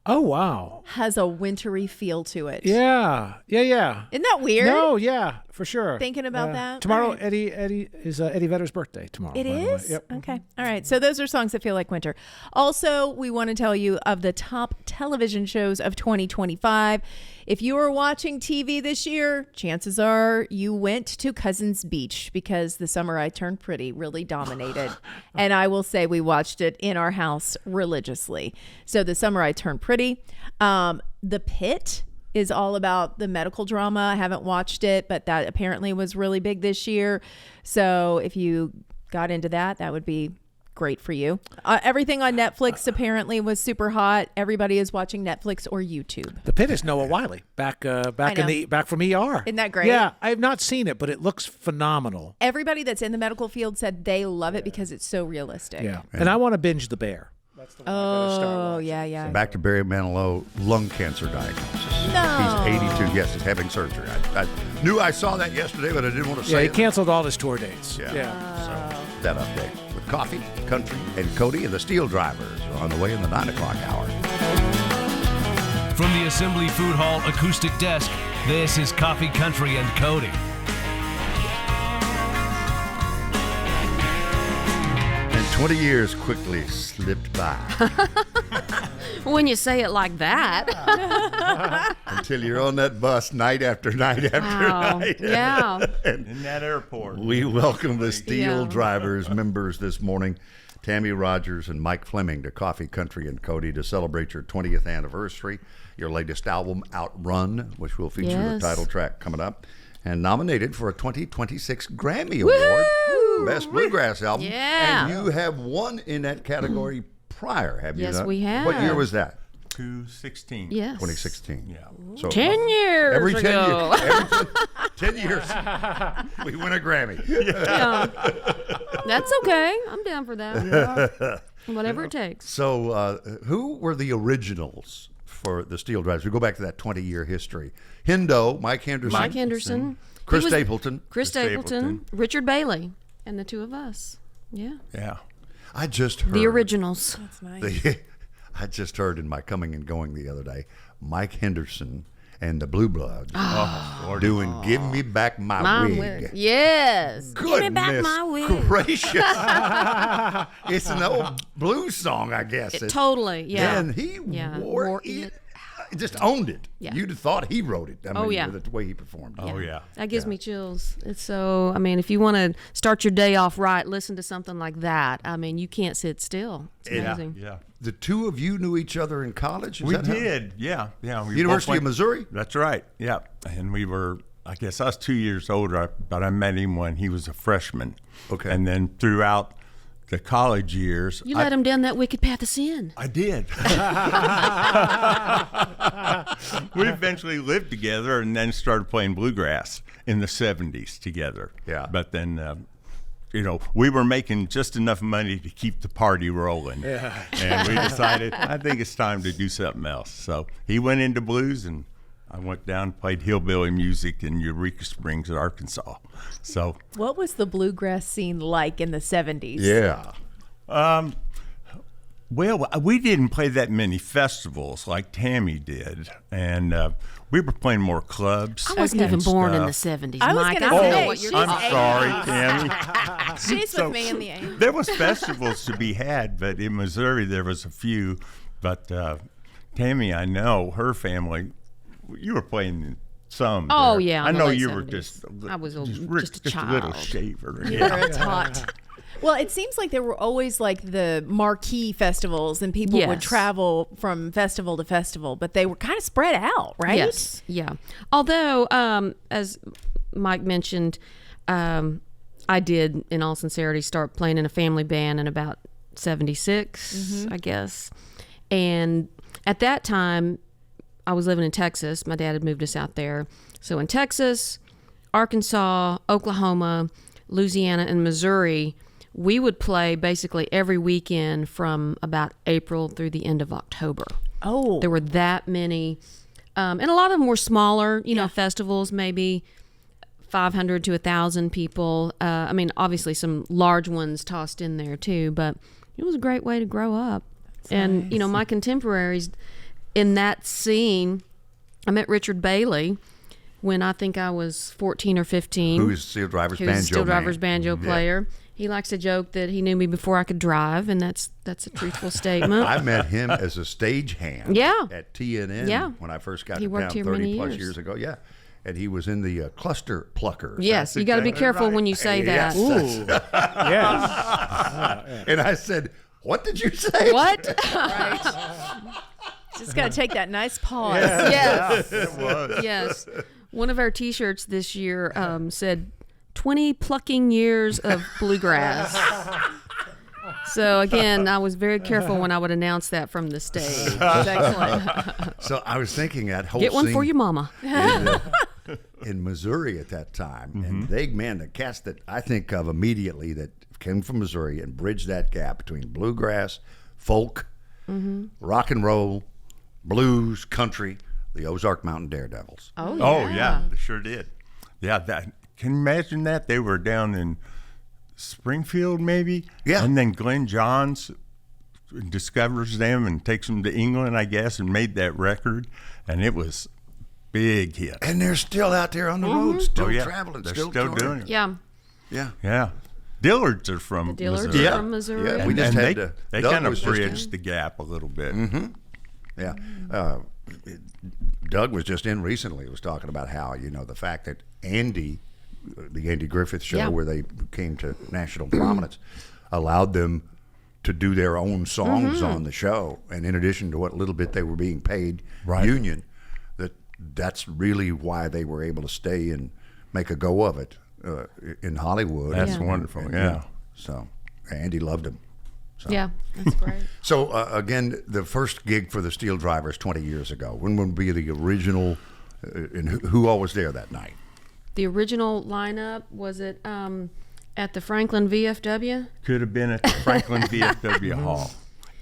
Oh wow. has a wintry feel to it. Yeah. Isn't that weird? No, yeah, for sure. Thinking about that? Tomorrow, All right. Eddie is Eddie Vedder's birthday tomorrow. It by the way. is? Yep. Okay. All right. So those are songs that feel like winter. Also, we want to tell you of the top television shows of 2025. If you were watching TV this year, chances are you went to Cousins Beach because The Summer I Turned Pretty really dominated. And I will say we watched it in our house religiously. So The Summer I Turned Pretty. The Pit is all about the medical drama. I haven't watched it, but that apparently was really big this year. So if you got into that, that would be great for you. Everything on Netflix apparently was super hot. Everybody is watching Netflix or YouTube. The Pit is Noah Wiley back back from ER. Isn't that great? Yeah, I have not seen it, but it looks phenomenal. Everybody that's in the medical field said they love it because it's so realistic. Yeah, and I want to binge The Bear. That's the one I'm gonna start Oh, watching. yeah. Back to Barry Manilow, lung cancer diagnosis. No. He's 82. Yes, he's having surgery. I knew I saw that yesterday, but I didn't want to Yeah, say he it. canceled all his tour dates. Yeah. Yeah. So that update with Coffee, Country, and Cody and the SteelDrivers are on the way in the 9 o'clock hour. From the Assembly Food Hall acoustic desk, this is Coffee, Country, and Cody. And 20 years quickly slipped by When you say it like that. until you're on that bus night after night after Wow. night. Yeah. In that airport. We welcome the Steel Yeah. Drivers members this morning, Tammy Rogers and Mike Fleming, to Coffee, Country, and Cody to celebrate your 20th anniversary, your latest album, Outrun, which will feature the Yes. title track coming up, and nominated for a 2026 Grammy Award, Best Bluegrass Album. Yeah. And you have won in that category prior, have you Yes, not? we have. What year was that? to 16. Yes. 2016. Yeah. So 10 years every 10 ago. years, every 10 years, we win a Grammy. Yeah. That's okay. I'm down for that. Whatever it takes. So who were the originals for the SteelDrivers? We go back to that 20-year history. Hendo, Mike Henderson. Mike Henderson. Chris He was- Stapleton. Chris Stapleton. Richard Bailey. And the two of us. Yeah. Yeah. I just heard. The originals. That's nice. I just heard in my coming and going the other day, Mike Henderson and the Blue Bloods doing "Give Me Back My Wig." Yes. Goodness Give me back my wig. gracious! It's an old blues song, I guess. Totally. Yeah. And he Yeah. wore it. Just owned it. Yeah. You'd have thought he wrote it. I mean, yeah. with the way he performed. Oh, yeah. That gives me chills. It's so, I mean, if you want to start your day off right, listen to something like that. I mean, you can't sit still. It's amazing. Yeah. The two of you knew each other in college? Is We that how- did. Yeah. We both University went- of Missouri? That's right. Yeah. And we were, I guess I was 2 years older, but I met him when he was a freshman. Okay. And then throughout the college years, You let him down that wicked path of sin. I did. We eventually lived together and then started playing bluegrass in the 70s together. Yeah. But then, we were making just enough money to keep the party rolling. Yeah. And we decided, I think it's time to do something else. So he went into blues and I went down and played hillbilly music in Eureka Springs, Arkansas. So, What was the bluegrass scene like in the 70s? Yeah. well, we didn't play that many festivals like Tammy did, and we were playing more clubs. I wasn't and even born in the stuff. 70s, I was Mike. gonna I don't say, know what you're she's I'm talking sorry, about. Tammy. She's with me in the 80s. There was festivals to be had, but in Missouri there was a few. But Tammy, I know her family. You were playing some. Oh, there. yeah, I in the know late you were 70s. just. I was just a little child. shaver. You were a tot. Well, it seems like there were always like the marquee festivals and people would Yes. travel from festival to festival, but they were kind of spread out, right? Yes, yeah. Although, as Mike mentioned, I did, in all sincerity, start playing in a family band in about 76, I guess. And at that time, I was living in Texas. My dad had moved us out there. So in Texas, Arkansas, Oklahoma, Louisiana, and Missouri, we would play basically every weekend from about April through the end of October. Oh. There were that many. And a lot of them were smaller, festivals, maybe 500 to 1,000 people. I mean, obviously some large ones tossed in there too, but it was a great way to grow up. And, my contemporaries in that scene, I met Richard Bailey when I think I was 14 or 15. Who's SteelDrivers Who's banjo SteelDrivers man. banjo player. He likes to joke that he knew me before I could drive, and that's a truthful statement. I met him as a stagehand Yeah. at TNN Yeah. when I first got He to worked town here 30 many plus years. years ago. Yeah. And he was in the Cluster Pluckers. Yes, That's you got to be exactly careful right. when you say Yes, that. that's- Ooh. Yes. And I said, "What did you say?" What? Just got to take that nice pause. Yes. It was. Yes. One of our T-shirts this year said 20 plucking years of bluegrass. So again, I was very careful when I would announce that from the stage. Excellent. So I was thinking that whole Get one scene for your mama. in Missouri at that time, and the cast that I think of immediately that came from Missouri and bridged that gap between bluegrass, folk, rock and roll, blues, country, the Ozark Mountain Daredevils. Oh, Oh yeah, they sure did. Yeah, can you imagine that? They were down in Springfield, maybe. Yeah. And then Glenn Johns discovers them and takes them to England, I guess, and made that record, and it was big hit. And they're still out there on the road, still Oh, yeah. traveling, They're still still touring. doing it. Yeah. Yeah. Yeah. Dillards are from Dillards Missouri. are from Missouri. Yeah, we just and had they, to. they Doug kind of was just in. bridged the gap a little bit. Yeah. Doug was just in recently, was talking about how, the fact that the Andy Griffith Show, Yeah. where they came to national prominence, allowed them to do their own songs on the show. And in addition to what little bit they were being paid union, that's really why they were able to stay and make a go of it in Hollywood. That's Yeah. wonderful, And, yeah. So Andy loved him. So. Yeah, that's great. So again, the first gig for the SteelDrivers 20 years ago. When would be the original? And who all was there that night? The original lineup, was it at the Franklin VFW? Could have been at the Franklin VFW Hall.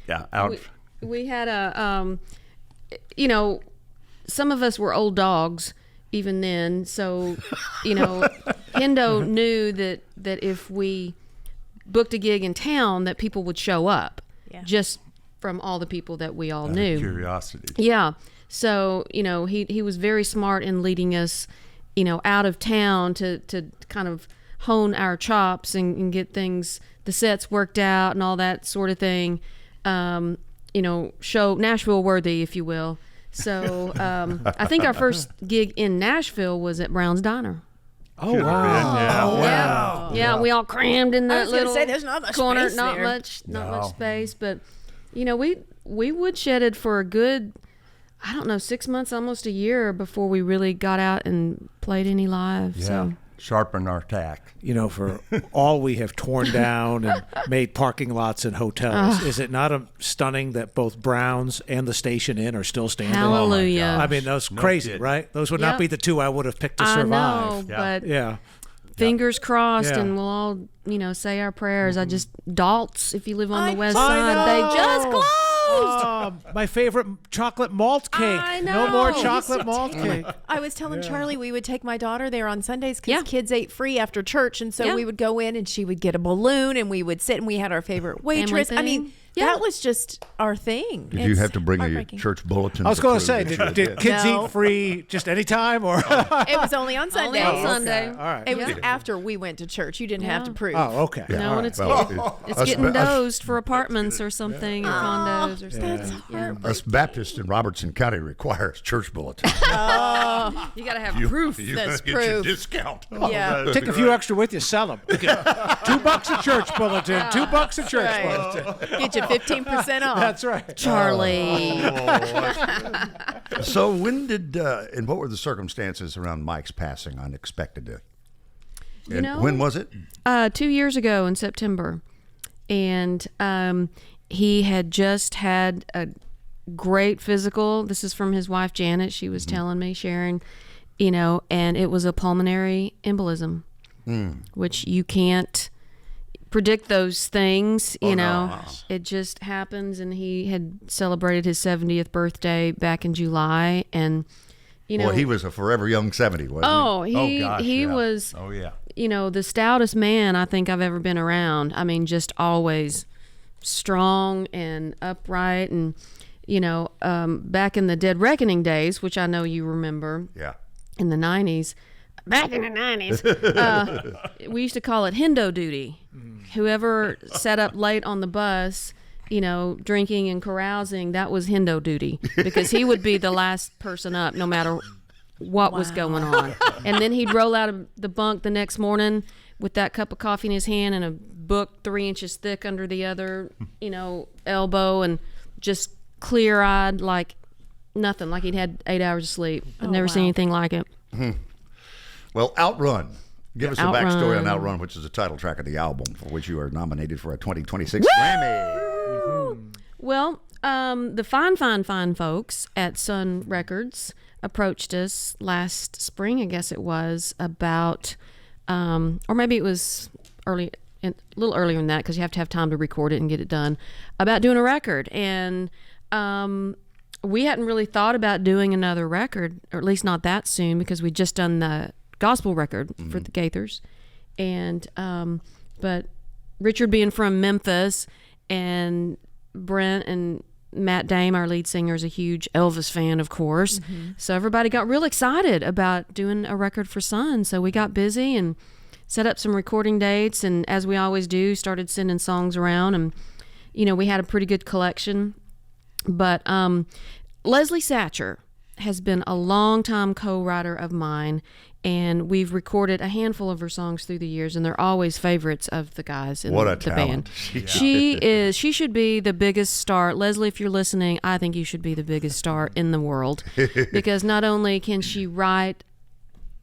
Yeah, out. We had a, some of us were old dogs even then. So, Hendo knew that if we booked a gig in town, that people would show up just from all the people that we all knew. Curiosity. Yeah. So, he was very smart in leading us, out of town to kind of hone our chops and get things, the sets worked out and all that sort of thing. Show Nashville worthy, if you will. So I think our first gig in Nashville was at Brown's Diner. Oh, wow. Wow. Yeah, we all crammed in that little say, there's not much corner. space Not there. much space. But, we woodshedded for a good, 6 months, almost a year before we really got out and played any live. Yeah. So. Sharpen our tack. For all we have torn down and made parking lots and hotels, is it not stunning that both Browns and the Station Inn are still standing? Hallelujah. I mean, that's crazy, kidding. right? Those would not be the two I would have picked to I survive. know, but Yeah. fingers crossed, Yeah. and we'll all, say our prayers. I just, Dalt's, if you live on the west I side, they know. just closed. My favorite chocolate malt cake. I No more know. chocolate malt cake. I was telling Charlie we would take my daughter there on Sundays because Yeah. kids ate free after church, and so Yeah. we would go in and she would get a balloon, and we would sit and we had our favorite waitress. I mean, thing. Yeah. that was just our thing. Did you It's have to bring a heartbreaking. church bulletin? I was going to say, prove that did you kids No. eat free just any time? Or It was only on Sundays. Only on Sunday. All right. It was after we went to church. You didn't have to prove. Oh, okay. Yeah. No, All and right. it's Well, it's us- getting us- dozed for apartments or something, or condos or something. That's Yeah. Us Baptists in Robertson County requires church bulletins. You got to have proof. You That's get your proof. discount. Yeah. Take a few extra with you, sell them. $2 a church bulletin. $2 a church bulletin. Right. Get you 15% off. That's right. Charlie. So when did and what were the circumstances around Mike's passing unexpectedly? And when was it? 2 years ago in September. And he had just had a great physical. This is from his wife, Janet. She was telling me, sharing, and it was a pulmonary embolism, which you can't predict those things, no. It just happens. And he had celebrated his 70th birthday back in July. And, Well, he was a forever young 70, wasn't he gosh, he yeah. was, Oh, yeah. the stoutest man I think I've ever been around. I mean, just always strong and upright. And, back in the Dead Reckoning days, which I know you remember, he? Yeah. in the 90s, back in the 90s, we used to call it Hendo duty. Whoever sat up late on the bus, drinking and carousing, that was Hendo duty, because he would be the last person up no matter what was going on. And then he'd roll out of the bunk the next morning with that cup of coffee in his hand and a book 3 inches thick under the other, elbow, and just clear-eyed like nothing, like he'd had 8 hours of sleep. I've never seen anything like it. Well, Outrun. Give us a backstory on Outrun. Outrun, which is the title track of the album for which you are nominated for a 2026 Grammy. Well, the fine folks at Sun Records approached us last spring, I guess it was, about, or maybe it was a little earlier than that, because you have to have time to record it and get it done, about doing a record. And we hadn't really thought about doing another record, or at least not that soon, because we'd just done the gospel record for the Gaithers. And but Richard being from Memphis, and Brent and Matt Dame, our lead singer, is a huge Elvis fan, of course. So everybody got real excited about doing a record for Sun. So we got busy and set up some recording dates, and as we always do, started sending songs around. And we had a pretty good collection. But Leslie Satcher has been a longtime co-writer of mine, and we've recorded a handful of her songs through the years, and they're always favorites of the guys in What a the talent. band. She should be the biggest star. Leslie, if you're listening, I think you should be the biggest star in the world, because not only can she write,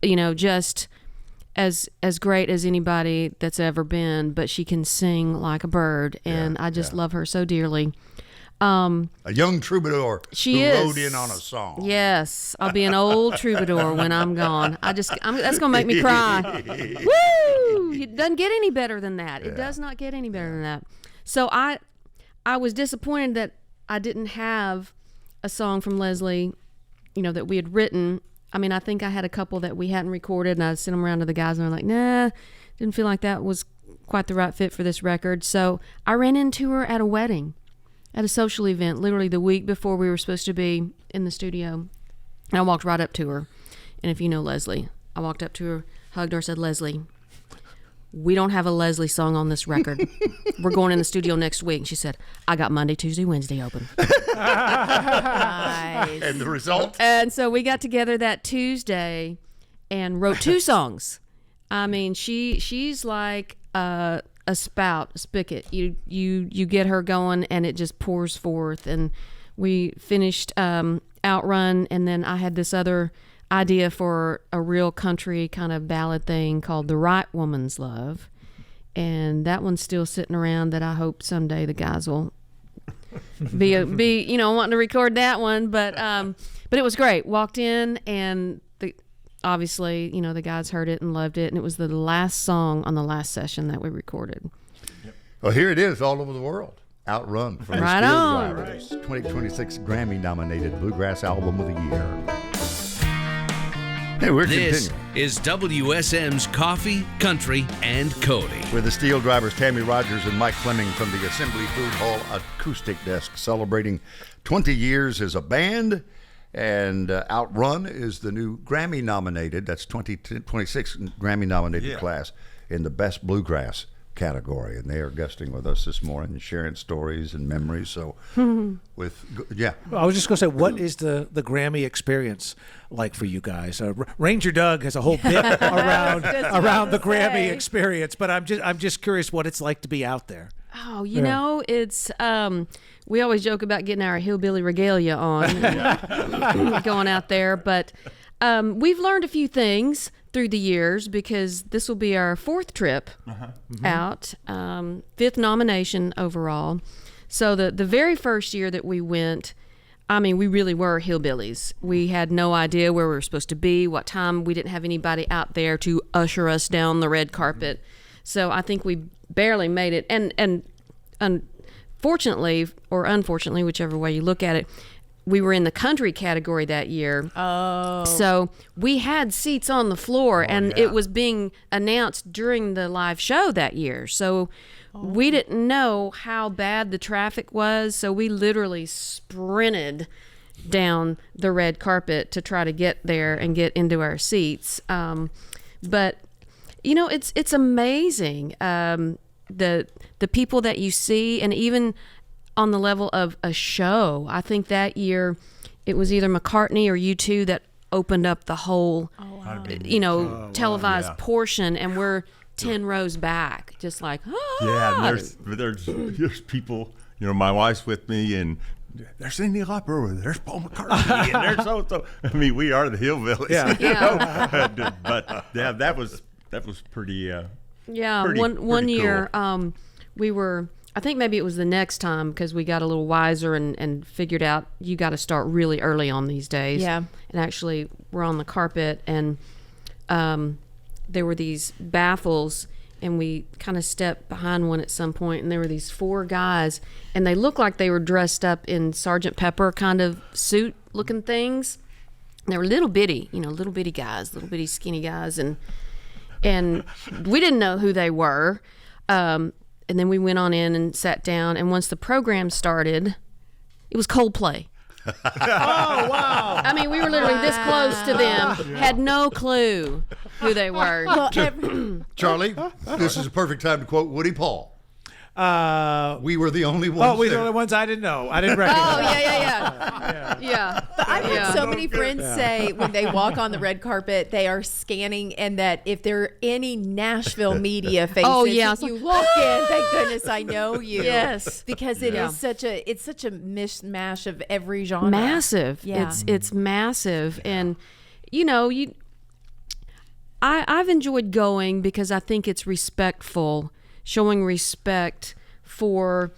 just as great as anybody that's ever been, but she can sing like a bird, and I just love her so dearly. A young troubadour she who is. rode in on a song. Yes, I'll be an old troubadour when I'm gone. That's gonna make me cry. Woo! It doesn't get any better than that. It does not get any better than that. So I was disappointed that I didn't have a song from Leslie, that we had written. I mean, I think I had a couple that we hadn't recorded, and I sent them around to the guys, and they're like, nah, didn't feel like that was quite the right fit for this record. So I ran into her at a wedding, at a social event, literally the week before we were supposed to be in the studio. And I walked right up to her. And if you know Leslie, I walked up to her, hugged her, said, Leslie, we don't have a Leslie song on this record. We're going in the studio next week. And she said, I got Monday, Tuesday, Wednesday open. Nice. And the result? And so we got together that Tuesday and wrote 2 songs. I mean, she's like a spigot. You get her going, and it just pours forth. And we finished Outrun, and then I had this other idea for a real country kind of ballad thing called The Right Woman's Love, and that one's still sitting around that I hope someday the guys will be wanting to record that one. But it was great. Walked in, and obviously the guys heard it and loved it, and it was the last song on the last session that we recorded. Well, here it is all over the world. Outrun from the Right on. SteelDrivers, 2026 Grammy-nominated Bluegrass Album of the Year. Hey, we're This continuing is WSM's Coffee, Country, and Cody. with the SteelDrivers, Tammy Rogers and Mike Fleming from the Assembly Food Hall Acoustic Desk, celebrating 20 years as a band. And Outrun is the new Grammy-nominated, that's 2026 Grammy-nominated class in the Best Bluegrass category. And they are guesting with us this morning and sharing stories and memories. So, Well, I was just going to say, what is the Grammy experience like for you guys? Ranger Doug has a whole bit around the Grammy experience, but I'm just curious what it's like to be out there. Oh, it's we always joke about getting our hillbilly regalia on, going out there. But we've learned a few things through the years, because this will be our 4th trip out, 5th nomination overall. So the very first year that we went, I mean, we really were hillbillies. We had no idea where we were supposed to be, what time. We didn't have anybody out there to usher us down the red carpet. So I think we barely made it. And unfortunately, or unfortunately, whichever way you look at it, we were in the country category that year. Oh. So we had seats on the floor, and it was being announced during the live show that year. So we didn't know how bad the traffic was. So we literally sprinted down the red carpet to try to get there and get into our seats. But it's amazing. The people that you see, and even on the level of a show. I think that year it was either McCartney or U2 that opened up the whole, televised portion, and we're 10 rows back, just like, Yeah, and there's people, my wife's with me, and there's Cyndi Lauper, there's Paul McCartney, and there's so. I mean, we are the hillbillies. Yeah. But yeah, that was pretty. One year cool. we were. I think maybe it was the next time, because we got a little wiser and figured out you got to start really early on these days. Yeah. And actually, we're on the carpet, and there were these baffles, and we kind of stepped behind one at some point, and there were these 4 guys, and they looked like they were dressed up in Sgt. Pepper kind of suit-looking things. And they were little bitty guys, little bitty skinny guys, and we didn't know who they were. And then we went on in and sat down, and once the program started, it was Coldplay. Oh, wow. I mean, we were literally this close to them, had no clue who they were. Well, Charlie, this is a perfect time to quote Woody Paul. We were the only ones. Oh, we were the there. only ones I didn't know. I didn't recognize. Yeah. But I've had so many friends say when they walk on the red carpet, they are scanning, and that if there are any Nashville media faces, you walk in, thank goodness I know you. Yes. Because it is such a mishmash of every genre. Massive. Yeah. It's massive. And I've enjoyed going because I think it's respectful, showing respect for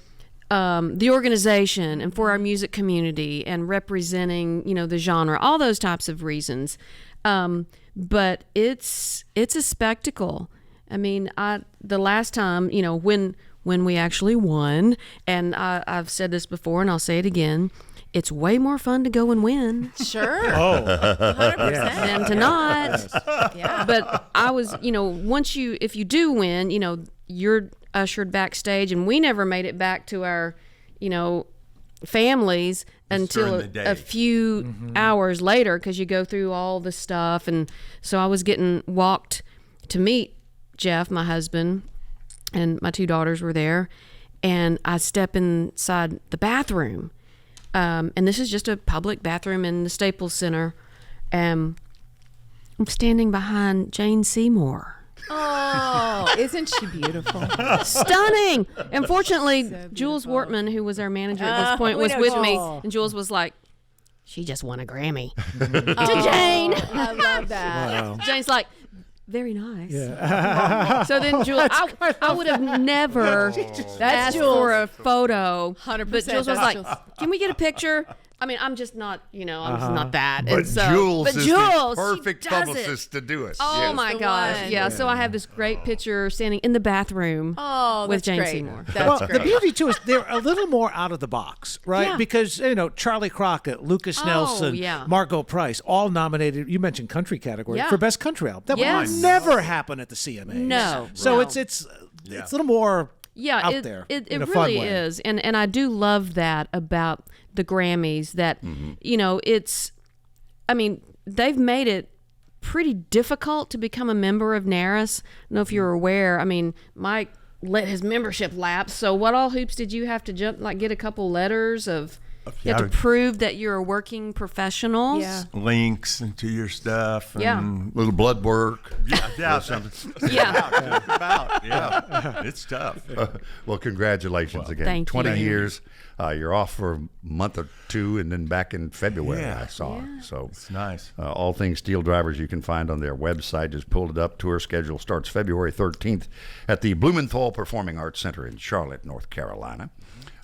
the organization and for our music community and representing, the genre, all those types of reasons. But it's a spectacle. I mean, the last time, when we actually won, and I've said this before and I'll say it again, it's way more fun to go and win. Sure. 100%. Than to not. Yeah. But I was, if you do win, you're ushered backstage, and we never made it back to our, families until a few hours later, because you go through all the stuff. And so I was getting walked to meet Jeff, my husband, and my 2 daughters were there, and I step inside the bathroom. And this is just a public bathroom in the Staples Center. I'm standing behind Jane Seymour. Oh, isn't she beautiful? Stunning. And fortunately, Jules Wortman, who was our manager at this point, was with me. And Jules was like, she just won a Grammy. To Jane. I love that. Wow. Jane's like, very nice. Yeah. So then Jules, I would have never asked for a photo. 100%. But Jules was like, Jules. can we get a picture? I mean, I'm just not, I'm just not that. But And so, Jules but is Jules, the perfect she does publicist to do it. Oh Yes. my the gosh. one. Yeah. So I have this great picture standing in the bathroom Oh, with that's Jane great. Seymour. That's Well, great. the beauty too is they're a little more out of the box, right? Yeah. Because Charlie Crockett, Lucas Oh, Nelson, yeah. Margot Price, all nominated. You mentioned country category Yeah. for best country album. That Yes. would never happen at the CMAs. No. So No. it's a little more out it, there. It in a really fun way. is. And I do love that about the Grammys, that, they've made it pretty difficult to become a member of NARAS. I don't know if you're aware. I mean, Mike let his membership lapse. So what all hoops did you have to jump, like get a couple letters of... You have to prove that you're a working professional. Yeah. Links to your stuff. And Little blood work. Yeah. Yeah. Just about. Yeah. It's tough. Well, congratulations again. thank 20 you. years. You're off for a month or 2 and then back in February, Yeah. I saw. So It's nice. all things SteelDrivers you can find on their website. Just pulled it up. Tour schedule starts February 13th at the Blumenthal Performing Arts Center in Charlotte, North Carolina.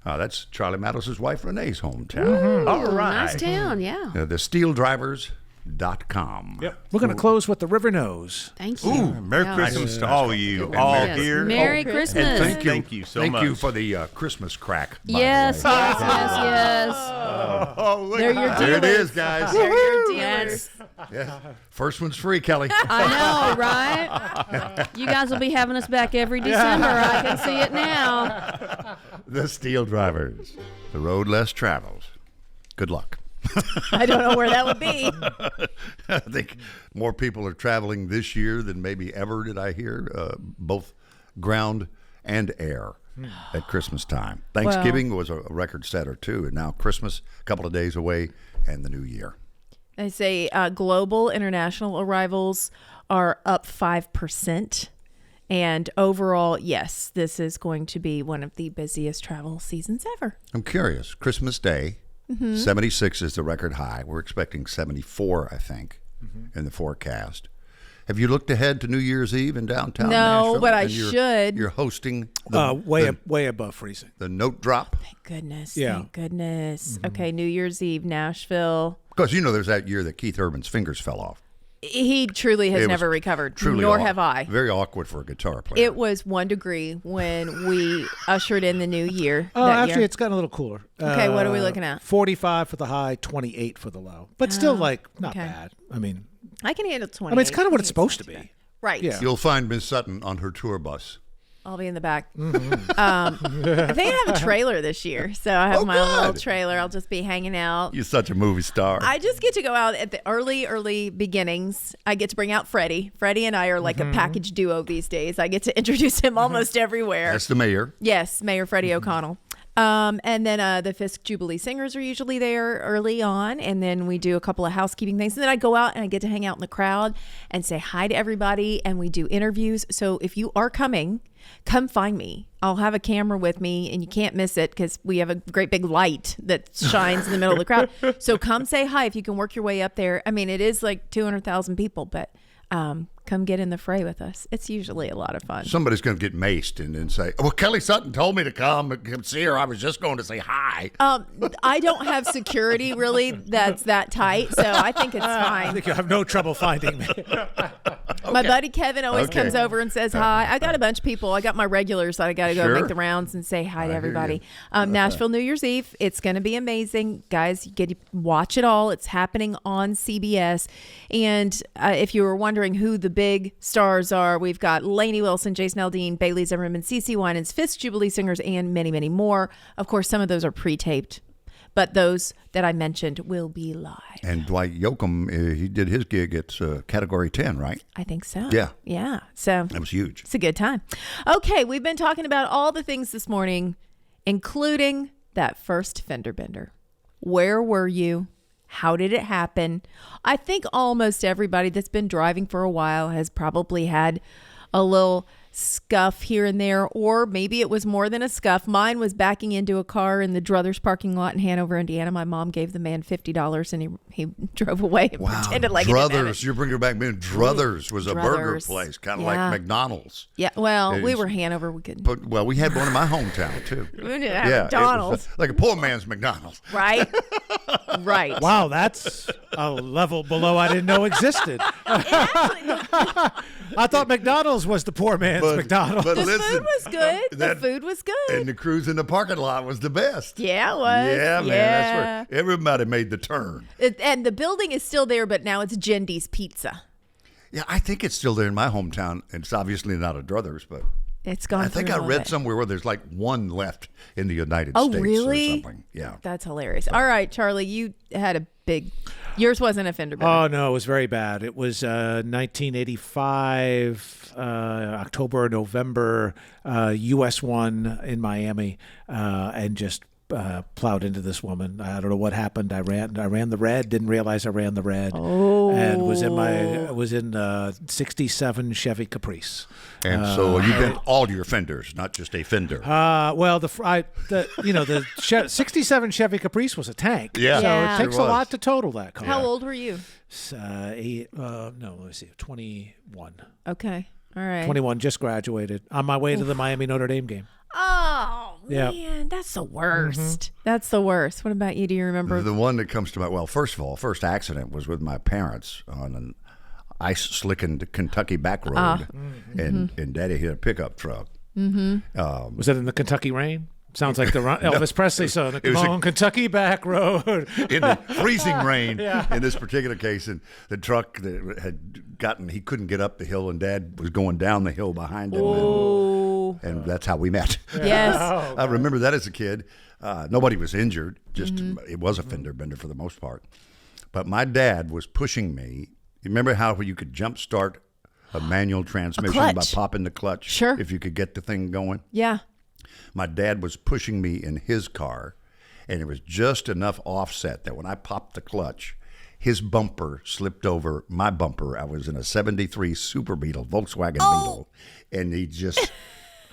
That's Charlie Matos' wife Renee's hometown. All right. Nice town, yeah. The SteelDrivers.com. Yep. We're going to close with the River Knows. Thank you. Merry Yeah. Christmas to all of you, all Yes. here. Merry Christmas. And thank you so much. Thank you for the Christmas crack. by the Yes, way. yes. Oh, look They're your There it dealers. is, guys. They're your dealers. Yeah. First one's free, Kelly. I know, right? You guys will be having us back every December. I can see it now. The SteelDrivers. The road less traveled. Good luck. I don't know where that would be. I think more people are traveling this year than maybe ever, did I hear, both ground and air at Christmas time. Thanksgiving was a record setter, too, and now Christmas, a couple of days away, and the new year. They say global international arrivals are up 5%. And overall, yes, this is going to be one of the busiest travel seasons ever. I'm curious. Christmas Day, 76 is the record high. We're expecting 74, I think, in the forecast. Have you looked ahead to New Year's Eve in downtown No, Nashville? but I And should. You're hosting Way above freezing. the note drop. Thank goodness. Yeah. Thank goodness. Okay, New Year's Eve, Nashville. Because there's that year that Keith Urban's fingers fell off. He truly has It was never recovered, truly nor aw- have I. Very awkward for a guitar player. It was 1 degree when we ushered in the new year. Oh, that actually, year. it's gotten a little cooler. Okay, what are we looking at? 45 for the high, 28 for the low. But still, not okay. bad. I mean, I can handle 20. it's kind of what it's supposed to be. Right. Yeah. You'll find Miss Sutton on her tour bus. I'll be in the back. I think I have a trailer this year, so I have my own little good. trailer. I'll just be hanging out. You're such a movie star. I just get to go out at the early beginnings. I get to bring out Freddie. Freddie and I are like a package duo these days. I get to introduce him almost everywhere. That's the mayor. Yes, Mayor Freddie O'Connell. And then the Fisk Jubilee Singers are usually there early on. And then we do a couple of housekeeping things. And then I go out and I get to hang out in the crowd and say hi to everybody. And we do interviews. So if you are coming, come find me. I'll have a camera with me and you can't miss it because we have a great big light that shines in the middle of the crowd. So come say hi if you can work your way up there. I mean, it is like 200,000 people, but come come get in the fray with us. It's usually a lot of fun. Somebody's going to get maced and then say, well, Kelly Sutton told me to come see her. I was just going to say hi. I don't have security really that's that tight, so I think it's I fine. think you'll have no trouble finding me. My buddy Kevin always Okay. comes over and says hi. I got a bunch of people. I got my regulars that I got to go Sure. make the rounds and say hi to hear everybody. you. Nashville New Year's Eve. It's going to be amazing. Guys, you get to watch it all. It's happening on CBS. And if you were wondering who the big stars are, we've got Lainey Wilson, Jason Aldean, Bailey Zimmerman, CeCe Winans, Fisk Jubilee Singers, and many, many more. Of course, some of those are pre-taped, but those that I mentioned will be live. And Dwight Yoakam, he did his gig at Category 10, right? I think so. Yeah. Yeah. So That was huge. it's a good time. Okay, we've been talking about all the things this morning, including that first fender bender. Where were you? How did it happen? I think almost everybody that's been driving for a while has probably had a little scuff here and there, or maybe it was more than a scuff. Mine was backing into a car in the Druthers parking lot in Hanover, Indiana. My mom gave the man $50 and he drove away and pretended like he didn't have it. Druthers. You're bringing it back, man. Druthers was a burger Druthers. place, kind of Yeah. like McDonald's. Yeah, well, we It's- were Hanover. We could But, well, we had one in my hometown, too. we didn't have Yeah, it was McDonald's, like a poor man's McDonald's. right? Right. Wow, that's a level below I didn't know existed. I thought McDonald's was the poor man's McDonald's. But The listen, food was good. The that- food was good. and the cruise in the parking lot was the best. Yeah, it was. Yeah, man. That's where everybody made the turn. And the building is still there, but now it's Gendy's Pizza. Yeah, I think it's still there in my hometown. It's obviously not a Druthers, but It's gone. I think through I all read that. somewhere where there's like one left in the United Oh, States really? or something. Yeah. That's hilarious. All right, Charlie, you had a big. Yours wasn't a fender bender. Oh, no, it was very bad. It was 1985, October or November, US 1 in Miami, and just plowed into this woman. I don't know what happened. I ran the red, didn't realize I ran the red, and was in 67 Chevy Caprice. And so you bent all your fenders, not just a fender. Well, the 67 Chevy Caprice was a tank. Yeah. So Yeah. it takes Sure a was. lot to total that car. How old were you? 21. Okay. All right. 21, just graduated. On my way to the Miami Notre Dame game. Oh, Yeah. man, that's the worst. That's the worst. What about you? Do you remember? The one that comes to mind, well, first of all, first accident was with my parents on an ice-slickened Kentucky back road, and Daddy hit a pickup truck. Was that in the Kentucky rain? Sounds like the Elvis Presley song. It was Come on, Kentucky back road. In the freezing rain in this particular case, and the truck that had gotten, he couldn't get up the hill, and Dad was going down the hill behind him, and that's how we met. Yes. I remember that as a kid. Nobody was injured, just it was a fender bender for the most part. But my dad was pushing me. You remember how you could jump start a manual transmission by clutch. popping the clutch? Sure. If you could get the thing going. Yeah. My dad was pushing me in his car, and it was just enough offset that when I popped the clutch, his bumper slipped over my bumper. I was in a 73 Super Beetle, Volkswagen Beetle, and he just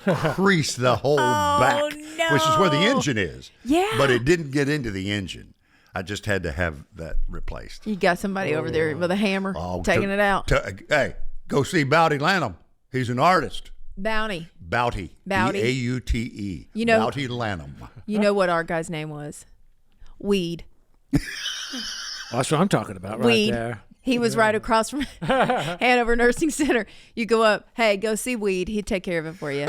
creased the whole back, which is where the engine is. Yeah. But it didn't get into the engine. I just had to have that replaced. You got somebody over there with a hammer taking it out. Hey, go see Bowdy Lanham. He's an artist. Bounty. Bowdy. Bowdy. B-A-U-T-E. You know- Bowdy Lanham. You know what our guy's name was? Weed. That's what I'm talking about right Weed. there. He was right across from Hanover Nursing Center. You go up, hey, go see Weed. He'd take care of it for you.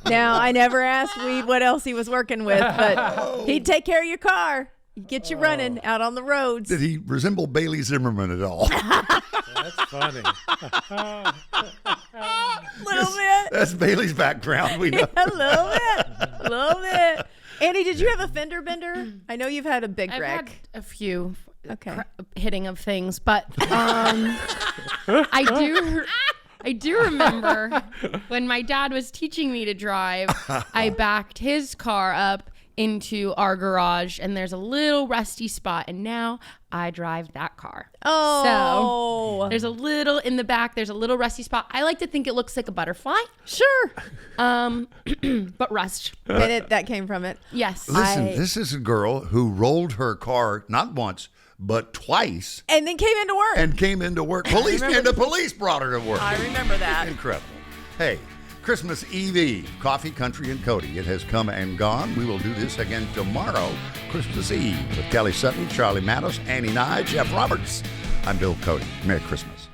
Now, I never asked Weed what else he was working with, but he'd take care of your car. He'd get you running out on the roads. Did he resemble Bailey Zimmerman at all? That's funny. A little bit. That's Bailey's background. We know. A little bit. A little bit. Annie, did you have a fender bender? I know you've had a big I've wreck. had a few Okay. hitting of things, but I do remember when my dad was teaching me to drive, I backed his car up into our garage, and there's a little rusty spot, and now I drive that car. Oh. So there's a little in the back, there's a little rusty spot. I like to think it looks like a butterfly, Sure. but rust. And that came from it. Yes. Listen, this is a girl who rolled her car not once, but twice. And then came into work. And came into work. The police brought her to work. I remember that. Incredible. Hey, Christmas Eve, Coffee, Country, and Cody. It has come and gone. We will do this again tomorrow, Christmas Eve, with Kelly Sutton, Charlie Matos, Annie Nye, Jeff Roberts. I'm Bill Cody. Merry Christmas.